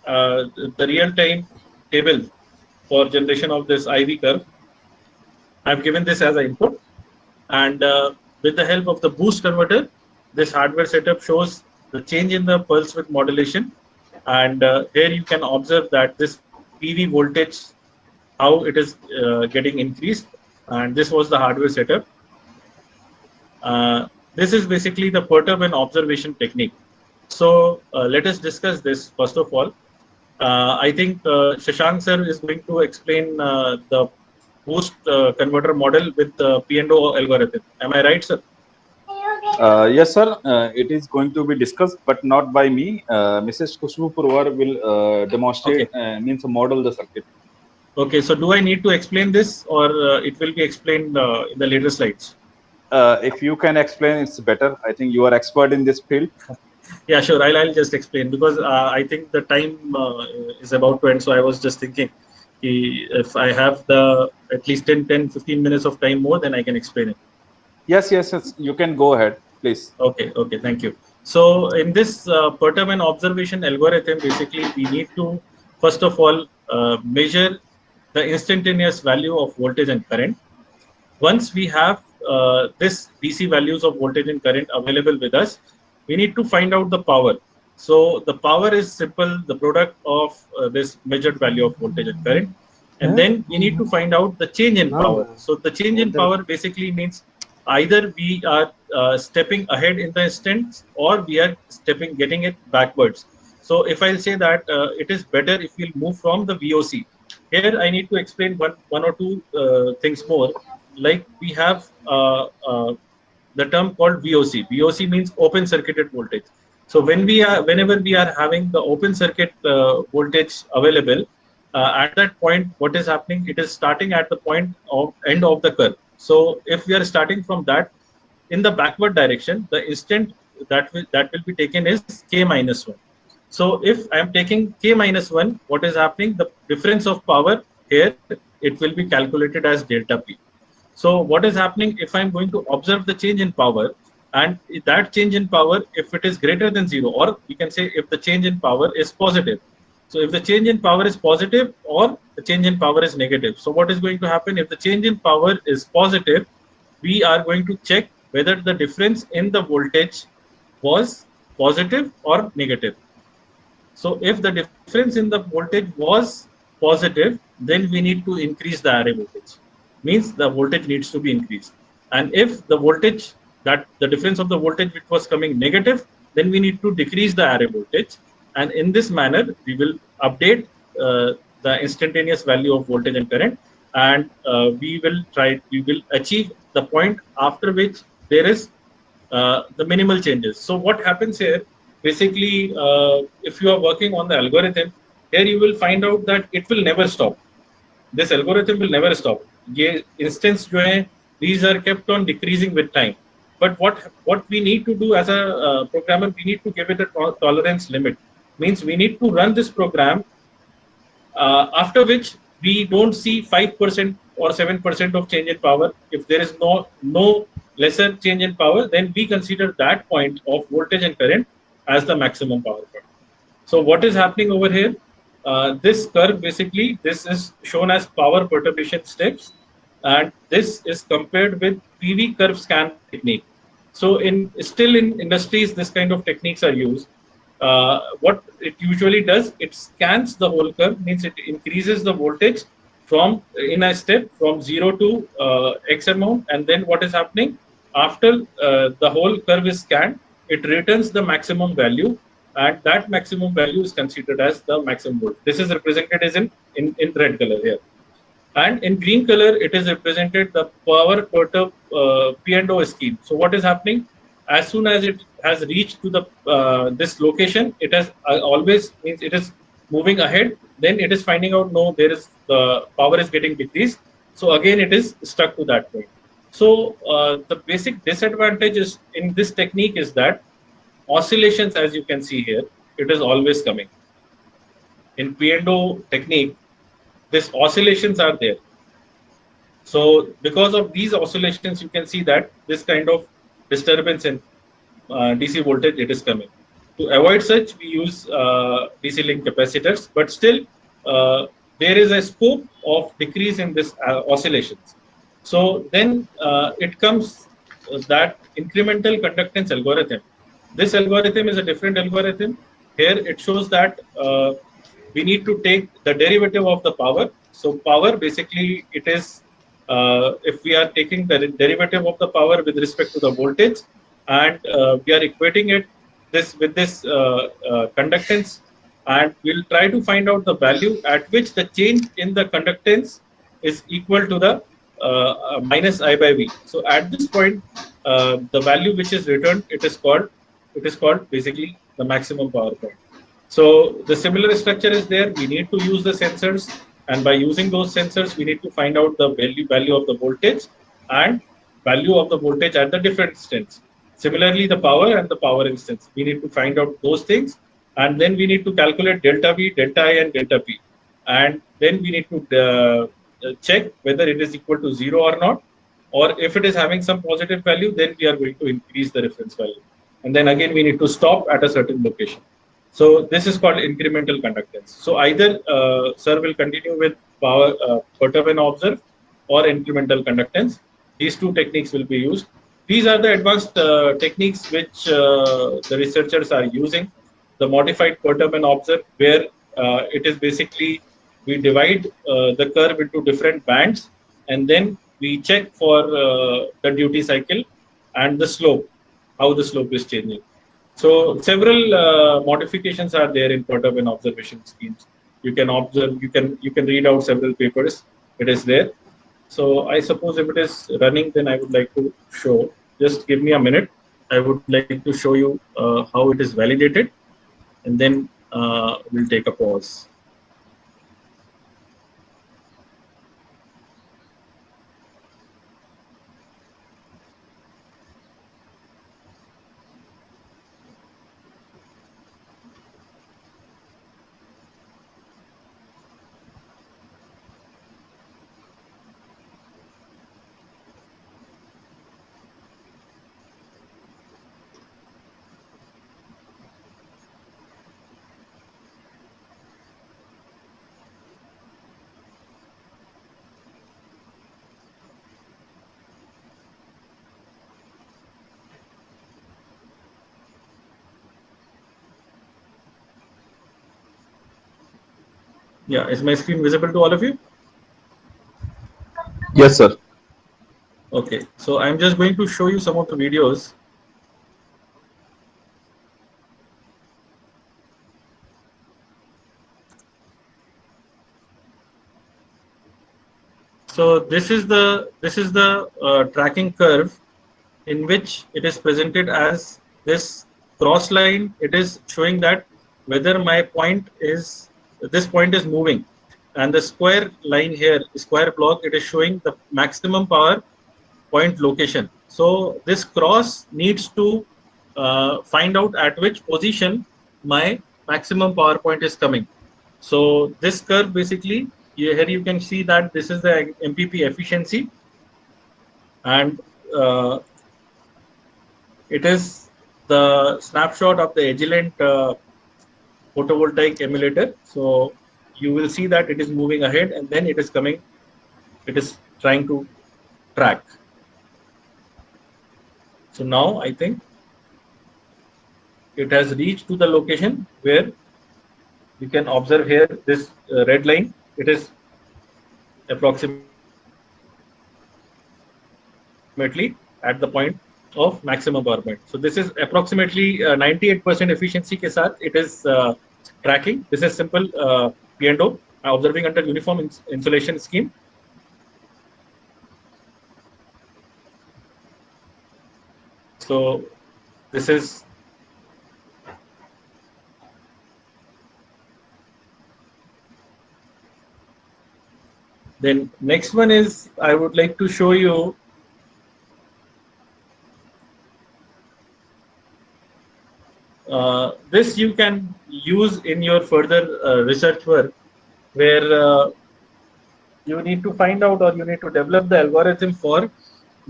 the real-time table for generation of this IV curve. I've given this as an input, and with the help of the boost converter, this hardware setup shows the change in the pulse width modulation, and here you can observe that this PV voltage, how it is getting increased, and this was the hardware setup. This is basically the perturb and observation technique. So let us discuss this first of all. I think Shashank sir is going to explain the boost converter model with the P&O algorithm. Am I right, sir? Yes, sir. It is going to be discussed, but not by me. Mrs. Kushbu Purwar will demonstrate, Okay. means model the circuit. Okay, so do I need to explain this, or it will be explained in the later slides? If you can explain, it's better. I think you are expert in this field. Yeah, sure. I'll just explain, because I think the time is about to end. So I was just thinking, if I have the at least 10, 15 minutes of time more, then I can explain it. Yes, yes, yes. You can go ahead, please. Okay, thank you. So in this perturb and observation algorithm, basically we need to first of all measure the instantaneous value of voltage and current. Once we have this DC values of voltage and current available with us, we need to find out the power. So the power is simple, the product of this measured value of voltage and current. And then we need to find out the change in power. So the change in power basically means either we are stepping ahead in the instance, or we are getting it backwards. So if I'll say that it is better if we'll move from the VOC. Here I need to explain one or two things more. Like we have the term called VOC. VOC means open circuited voltage. So whenever we are having the open circuit voltage available, at that point, what is happening? It is starting at the point of end of the curve. So if we are starting from that, in the backward direction, the instant that will be taken is k minus 1. So if I am taking k minus 1, what is happening? The difference of power here, it will be calculated as delta P. So what is happening if I'm going to observe the change in power, and that change in power, if it is greater than 0, or we can say if the change in power is positive. So if the change in power is positive, or the change in power is negative. So what is going to happen if the change in power is positive? We are going to check whether the difference in the voltage was positive or negative. So if the difference in the voltage was positive, then we need to increase the array voltage. Means the voltage needs to be increased. And if the voltage, that the difference of the voltage which was coming negative, then we need to decrease the array voltage. And in this manner, we will update the instantaneous value of voltage and current, and we will achieve the point after which there is the minimal changes. So what happens here, basically, if you are working on the algorithm, here you will find out that it will never stop. This algorithm will never stop. ये instance जो है, these are kept on decreasing with time. But what we need to do as a programmer, we need to give it a tolerance limit. Means we need to run this program after which we don't see 5% or 7% of change in power. If there is no lesser change in power, then we consider that point of voltage and current as the maximum power point. So what is happening over here? This curve, basically, this is shown as power perturbation steps, and this is compared with PV curve scan technique. So in industries, this kind of techniques are used. What it usually does, it scans the whole curve, means it increases the voltage from in a step from 0 to X amount, and then what is happening after the whole curve is scanned, it returns the maximum value, and that maximum value is considered as the maximum voltage. This is represented as in red color here, and in green color it is represented the power perturb P&O scheme. So what is happening? As soon as it has reached to the this location, it has always means it is moving ahead. Then it is finding out, no, there is the power is getting decreased. So again, it is stuck to that point. So the basic disadvantage is in this technique is that oscillations, as you can see here, it is always coming. In P&O technique, these oscillations are there. So because of these oscillations, you can see that this kind of disturbance in DC voltage, it is coming. To avoid such, we use DC link capacitors, but still there is a scope of decrease in this oscillations. So then it comes that incremental conductance algorithm. This algorithm is a different algorithm. Here it shows that we need to take the derivative of the power. So power basically it is if we are taking the derivative of the power with respect to the voltage, and we are equating it this with this conductance, and we'll try to find out the value at which the change in the conductance is equal to the minus I by V. So at this point, the value which is returned, it is called basically the maximum power point. So the similar structure is there. We need to use the sensors, and by using those sensors, we need to find out the value of the voltage and value of the voltage at the different instance. Similarly, the power and the power instance, we need to find out those things, and then we need to calculate delta V, delta I, and delta P, and then we need to check whether it is equal to 0 or not, or if it is having some positive value, then we are going to increase the reference value, and then again we need to stop at a certain location. So this is called incremental conductance. So either sir will continue with power perturb and observe or incremental conductance. These two techniques will be used. These are the advanced techniques which the researchers are using. The modified perturb and observe, where it is basically we divide the curve into different bands, and then we check for the duty cycle and the slope, how the slope is changing. So several modifications are there in perturb and observation schemes. You can observe, you can read out several papers. It is there. So I suppose if it is running, then I would like to show. Just give me a minute. I would like to show you how it is validated, and then we'll take a pause. Yeah, is my screen visible to all of you? Yes, sir. Okay, so I'm just going to show you some of the videos. So this is the tracking curve in which it is presented as this cross line. It is showing that whether my point is this point is moving, and the square line here, square block, it is showing the maximum power point location. So this cross needs to find out at which position my maximum power point is coming. So this curve basically, here you can see that this is the MPP efficiency, and it is the snapshot of the Agilent photovoltaic emulator. So you will see that it is moving ahead, and then it is coming, it is trying to track. So now I think it has reached to the location where you can observe here this red line. It is approximately at the point of maximum power point. So this is approximately 98% efficiency के साथ it is tracking. This is simple P&O observing under uniform insulation scheme. So this is then next one is I would like to show you this you can use in your further research work, where you need to find out or you need to develop the algorithm for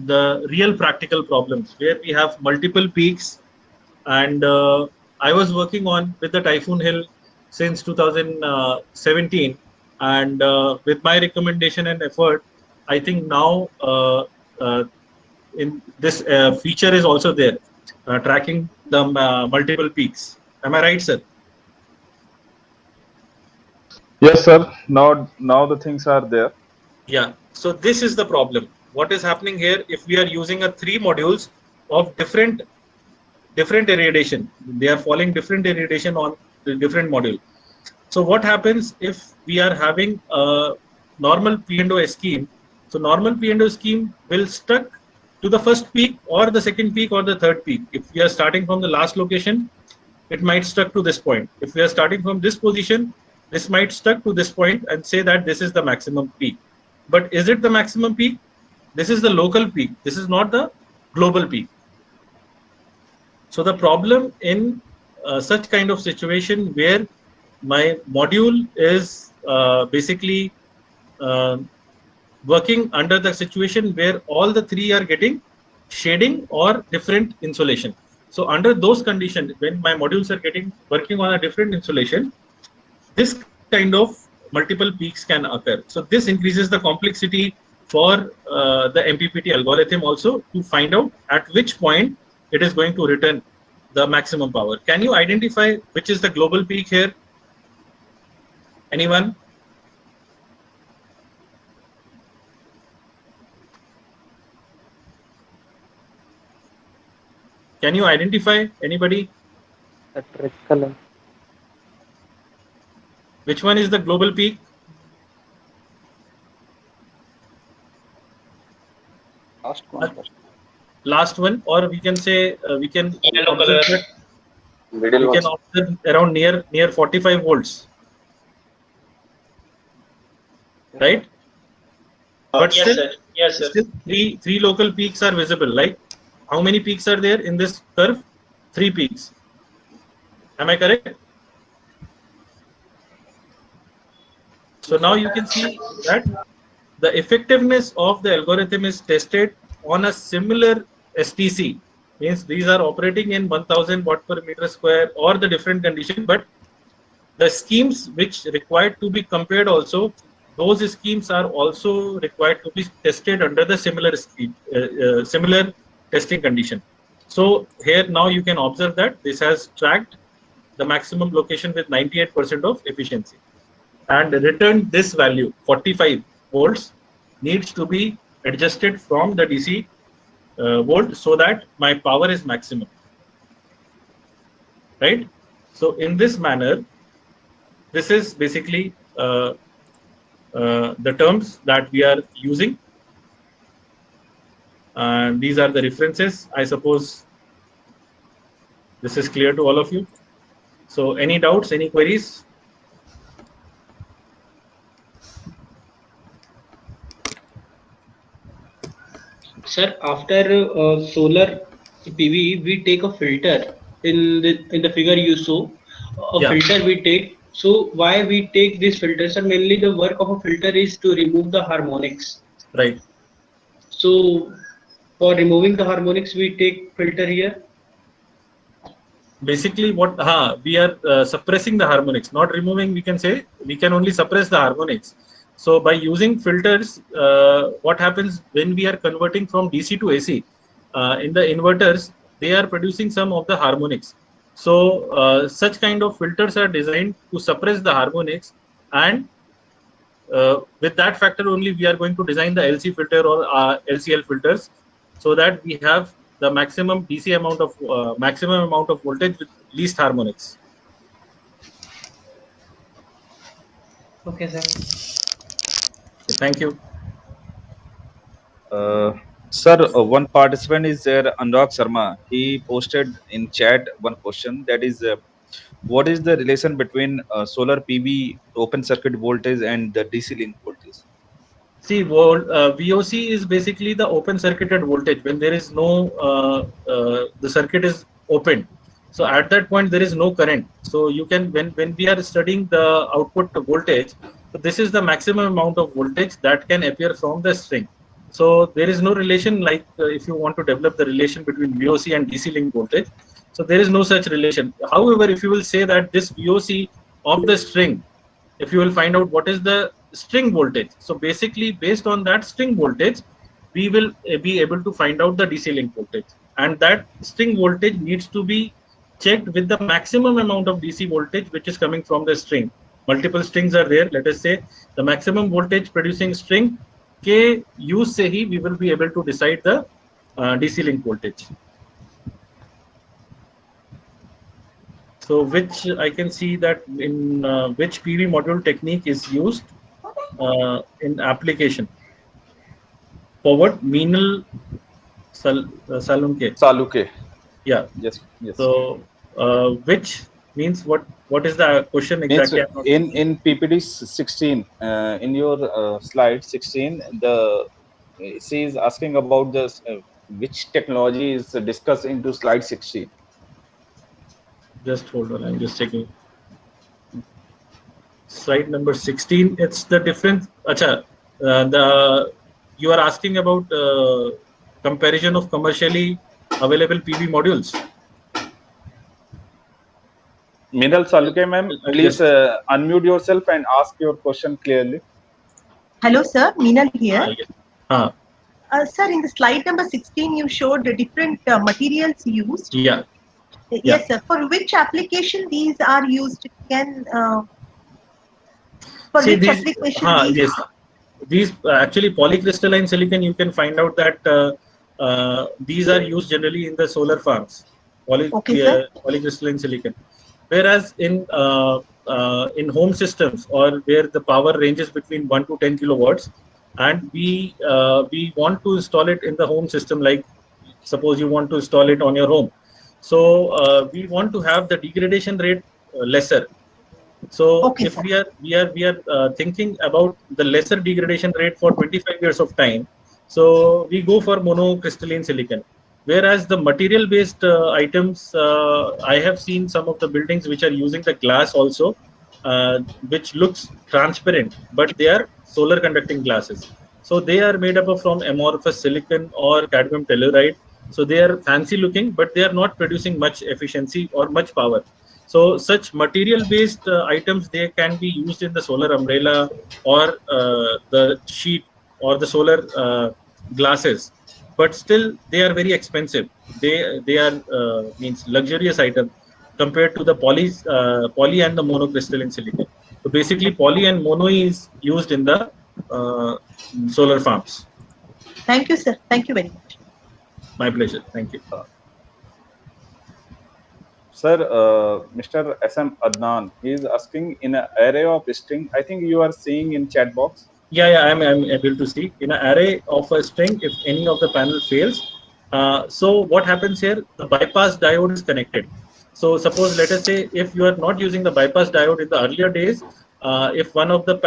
the real practical problems where we have multiple peaks. And I was working on with the Typhoon Hill since 2017, And with my recommendation and effort, I think now in this feature is also there, tracking the multiple peaks. Am I right, sir? Yes, sir. Now the things are there. Yeah. So this is the problem. What is happening here? If we are using a 3 modules of different irradiation, they are following different irradiation on the different module. So what happens if we are having a normal P&O scheme? So normal P&O scheme will stuck to the first peak or the second peak or the third peak. If we are starting from the last location, it might stuck to this point. If we are starting from this position, this might stuck to this point and say that this is the maximum peak. But is it the maximum peak? This is the local peak. This is not the global peak. So the problem in such kind of situation where my module is basically uh, working under the situation where all the 3 are getting shading or different insolation. So under those conditions, when my modules are getting working on a different insolation, this kind of multiple peaks can occur. So this increases the complexity for the MPPT algorithm also to find out at which point it is going to return the maximum power. Can you identify which is the global peak here? Anyone? Can you identify anybody? That red color. Which one is the global peak? Last one. Last one, or we can say we can Yellow observe color. that Middle we one. can observe around near 45 volts, right? But Yes, still, sir. Yes, sir. still three local peaks are visible. Like how many peaks are there in this curve? 3 peaks. Am I correct? So now you can see that the effectiveness of the algorithm is tested on a similar STC. Means these are operating in 1000 watt per meter square or the different condition, but the schemes which required to be compared also, those schemes are also required to be tested under the similar scheme, similar testing condition. So here now you can observe that this has tracked the maximum location with 98% of efficiency and returned this value 45 volts needs to be adjusted from the DC volt so that my power is maximum, right? So in this manner, this is basically the terms that we are using, and these are the references. I suppose this is clear to all of you. So any doubts, any queries? Sir, after solar PV, we take a filter in the figure you show. A Yeah. filter we take. So why we take this filter? Sir, mainly the work of a filter is to remove the harmonics. Right. So for removing the harmonics, we take filter here. Basically what we are suppressing the harmonics, not removing. We can say we can only suppress the harmonics. So by using filters, what happens when we are converting from DC to AC, in the inverters they are producing some of the harmonics. So such kind of filters are designed to suppress the harmonics, and with that factor only we are going to design the LC filter or LCL filters, so that we have the maximum DC amount of maximum amount of voltage with least harmonics. Okay, sir. Thank you. Sir, one participant is there, Anurag Sharma. He posted in chat one question, that is, what is the relation between solar PV open circuit voltage and the DC link voltage? See, VOC is basically the open circuited voltage when there is no the circuit is open. So at that point there is no current. So you can when we are studying the output voltage, so this is the maximum amount of voltage that can appear from the string. So there is no relation like if you want to develop the relation between VOC and DC link voltage. So there is no such relation. However, if you will say that this VOC of the string if you will find out what is the string voltage. So basically, based on that string voltage, we will be able to find out the DC link voltage, and that string voltage needs to be checked with the maximum amount of DC voltage which is coming from the string. Multiple strings are there. Let us say the maximum voltage producing string K use se hi we will be able to decide the DC link voltage. So which I can see that in which PV module technique is used in application. Forward Meenal Salunke. Saluke. Yeah. Yes. Yes. So which means what? What is the question Means exactly? in PPT 16, in your slide 16, she is asking about this which technology is discussed into slide 16. Just hold on. I'm just checking. Slide number 16. It's the difference. Acha, you are asking about comparison of commercially available PV modules. Meenal Saluke, ma'am, please unmute yourself and ask your question clearly. Hello, sir. Meenal here. Yes. Sir, in the slide number 16, you showed the different materials used. Yeah. Yes, sir. For which application these are used? Can for see which these, application these? Yes, these actually polycrystalline silicon. You can find out that these are used generally in the solar farms. Polycrystalline silicon. Whereas in home systems, or where the power ranges between 1 to 10 kilowatts, and we want to install it in the home system, like suppose you want to install it on your home, so we want to have the degradation rate lesser. So if we are thinking about the lesser degradation rate for 25 years of time, so we go for monocrystalline silicon. Whereas the material-based items, I have seen some of the buildings which are using the glass also, which looks transparent, but they are solar conducting glasses. So they are made up of from amorphous silicon or cadmium telluride. So they are fancy looking, but they are not producing much efficiency or much power. So such material-based items, they can be used in the solar umbrella or the sheet or the solar glasses, but still they are very expensive. They are means luxurious item compared to the poly and the monocrystalline silicon. So basically, poly and mono is used in the solar farms. Thank you, sir. Thank you very much. My pleasure. Thank you. Sir, Mr. SM Adnan, he is asking in an array of string. I think you are seeing in chat box. Yeah, I'm able to see in an array of a string. If any of the panel fails, so what happens here? The bypass diode is connected. So suppose, let us say, if you are not using the bypass diode in the earlier days, if one of the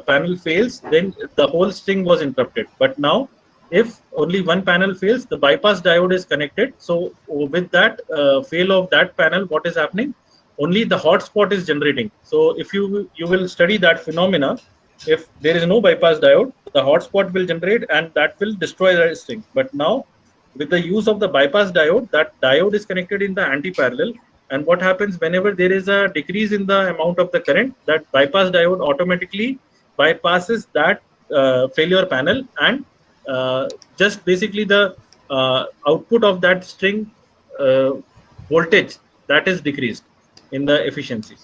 panel fails, then the whole string was interrupted. But now, if only one panel fails, the bypass diode is connected. So with that fail of that panel, what is happening? Only the hotspot is generating. So if you will study that phenomena, if there is no bypass diode, the hotspot will generate and that will destroy the string. But now, with the use of the bypass diode, that diode is connected in the anti-parallel. And what happens whenever there is a decrease in the amount of the current, that bypass diode automatically bypasses that failure panel, and just basically the output of that string voltage that is decreased in the efficiency.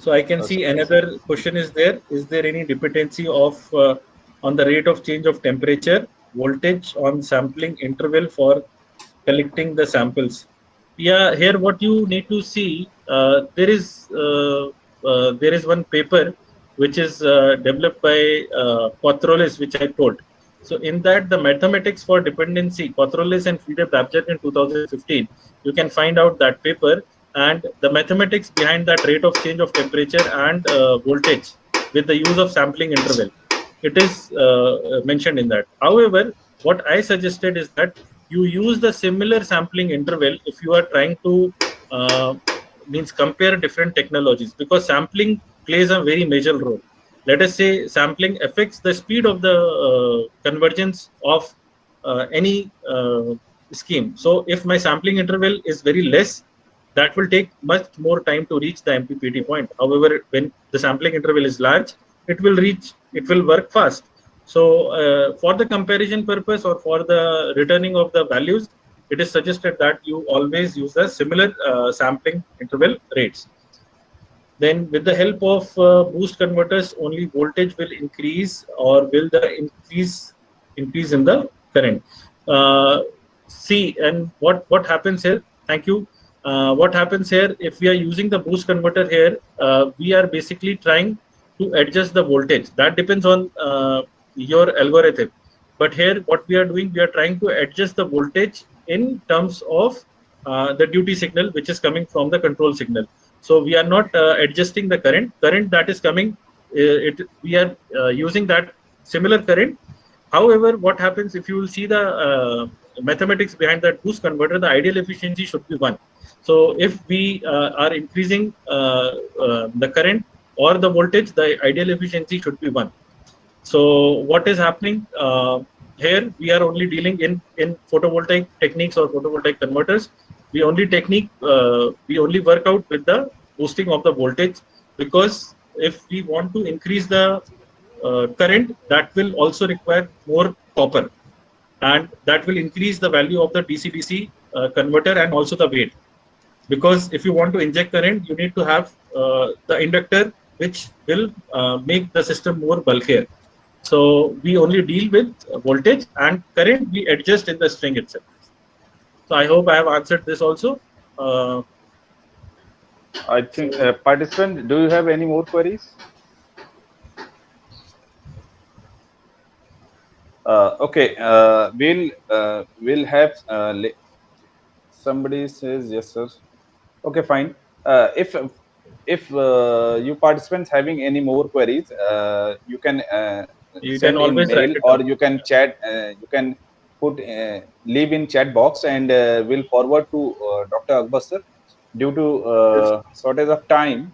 So I can see another question is there. Is there any dependency of on the rate of change of temperature, voltage on sampling interval for collecting the samples? Yeah, here what you need to see, there is one paper which is developed by Quattrolis, which I told. So in that, the mathematics for dependency, Quattrolis and Friede-Brabtjer in 2015, you can find out that paper, and the mathematics behind that rate of change of temperature and voltage with the use of sampling interval. It is mentioned in that. However, what I suggested is that you use the similar sampling interval if you are trying to means compare different technologies, because sampling plays a very major role. Let us say sampling affects the speed of the convergence of any scheme. So if my sampling interval is very less, that will take much more time to reach the MPPT point. However, when the sampling interval is large, it will work fast. So for the comparison purpose or for the returning of the values, it is suggested that you always use a similar sampling interval rates. Then with the help of boost converters, only voltage will increase, or will the increase in the current. See, and what happens here? Thank you. What happens here, if we are using the boost converter here, we are basically trying to adjust the voltage. That depends on your algorithm. But here, what we are doing, we are trying to adjust the voltage in terms of the duty signal, which is coming from the control signal. So we are not adjusting the current that is coming. We are using that similar current. However, what happens, if you will see the mathematics behind that boost converter, the ideal efficiency should be 1. So if we are increasing the current or the voltage, the ideal efficiency should be 1. So what is happening here? We are only dealing in photovoltaic techniques or photovoltaic converters. We only work out with the boosting of the voltage, because if we want to increase the current, that will also require more copper, and that will increase the value of the DC-DC converter and also the weight. Because if you want to inject current, you need to have the inductor, which will make the system more bulkier. So we only deal with voltage, and current we adjust in the string itself. So I hope I have answered this also. I think participant, do you have any more queries? Okay, we'll have somebody says yes, sir. Okay, fine. If you participants having any more queries, you can send in always mail, write it or down. you can chat. You can put leave in chat box, and we'll forward to Dr. Akbar sir. Due to shortage of time,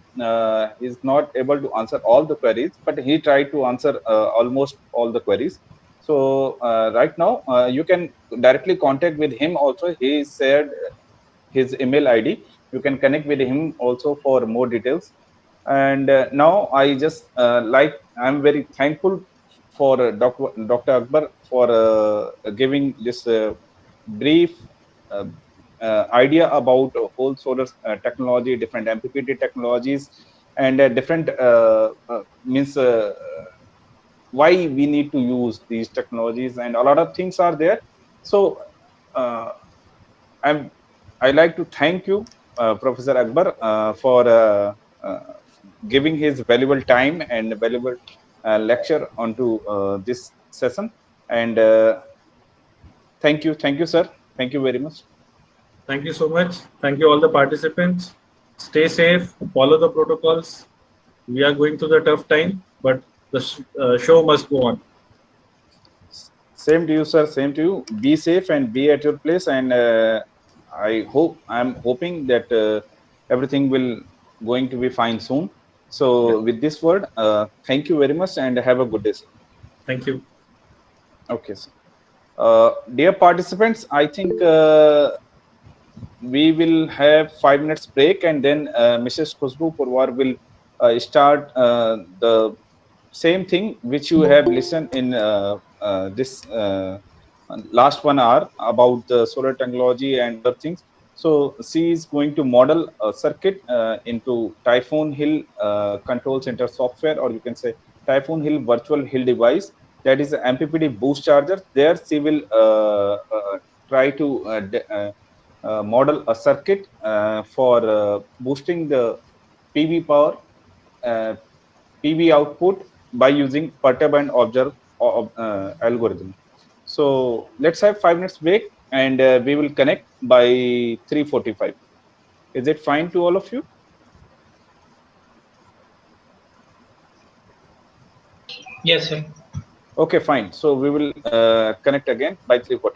is not able to answer all the queries, but he tried to answer almost all the queries. So right now, you can directly contact with him also. He shared his email ID. You can connect with him also for more details. And now I just I'm very thankful for Dr. Akbar for giving this brief uh, idea about whole solar technology, different MPPT technologies, and different means why we need to use these technologies, and a lot of things are there. So uh, I like to thank you, Professor Akbar, for giving his valuable time and valuable lecture onto this session. And thank you, sir. Thank you very much. Thank you so much. Thank you all the participants. Stay safe. Follow the protocols. We are going through the tough time, but the show must go on. Same to you, sir. Same to you. Be safe and be at your place. And I'm hoping that everything will going to be fine soon. So with this word, thank you very much, and have a good day, sir. Thank you. Okay, sir. Dear participants, I think we will have 5 minutes break, and then Mrs. Khushbu Purwar will start the same thing which you have listened in this last 1 hour about the solar technology and other things. So she is going to model a circuit into Typhoon Hill control center software, or you can say Typhoon Hill virtual hill device, that is MPPT boost charger. There she will try to model a circuit for boosting the PV power, PV output by using perturb and observe algorithm. So let's have 5 minutes break, and we will connect by 3:45. Is it fine to all of you? Yes, sir. Okay, fine. So we will connect again by 3:45.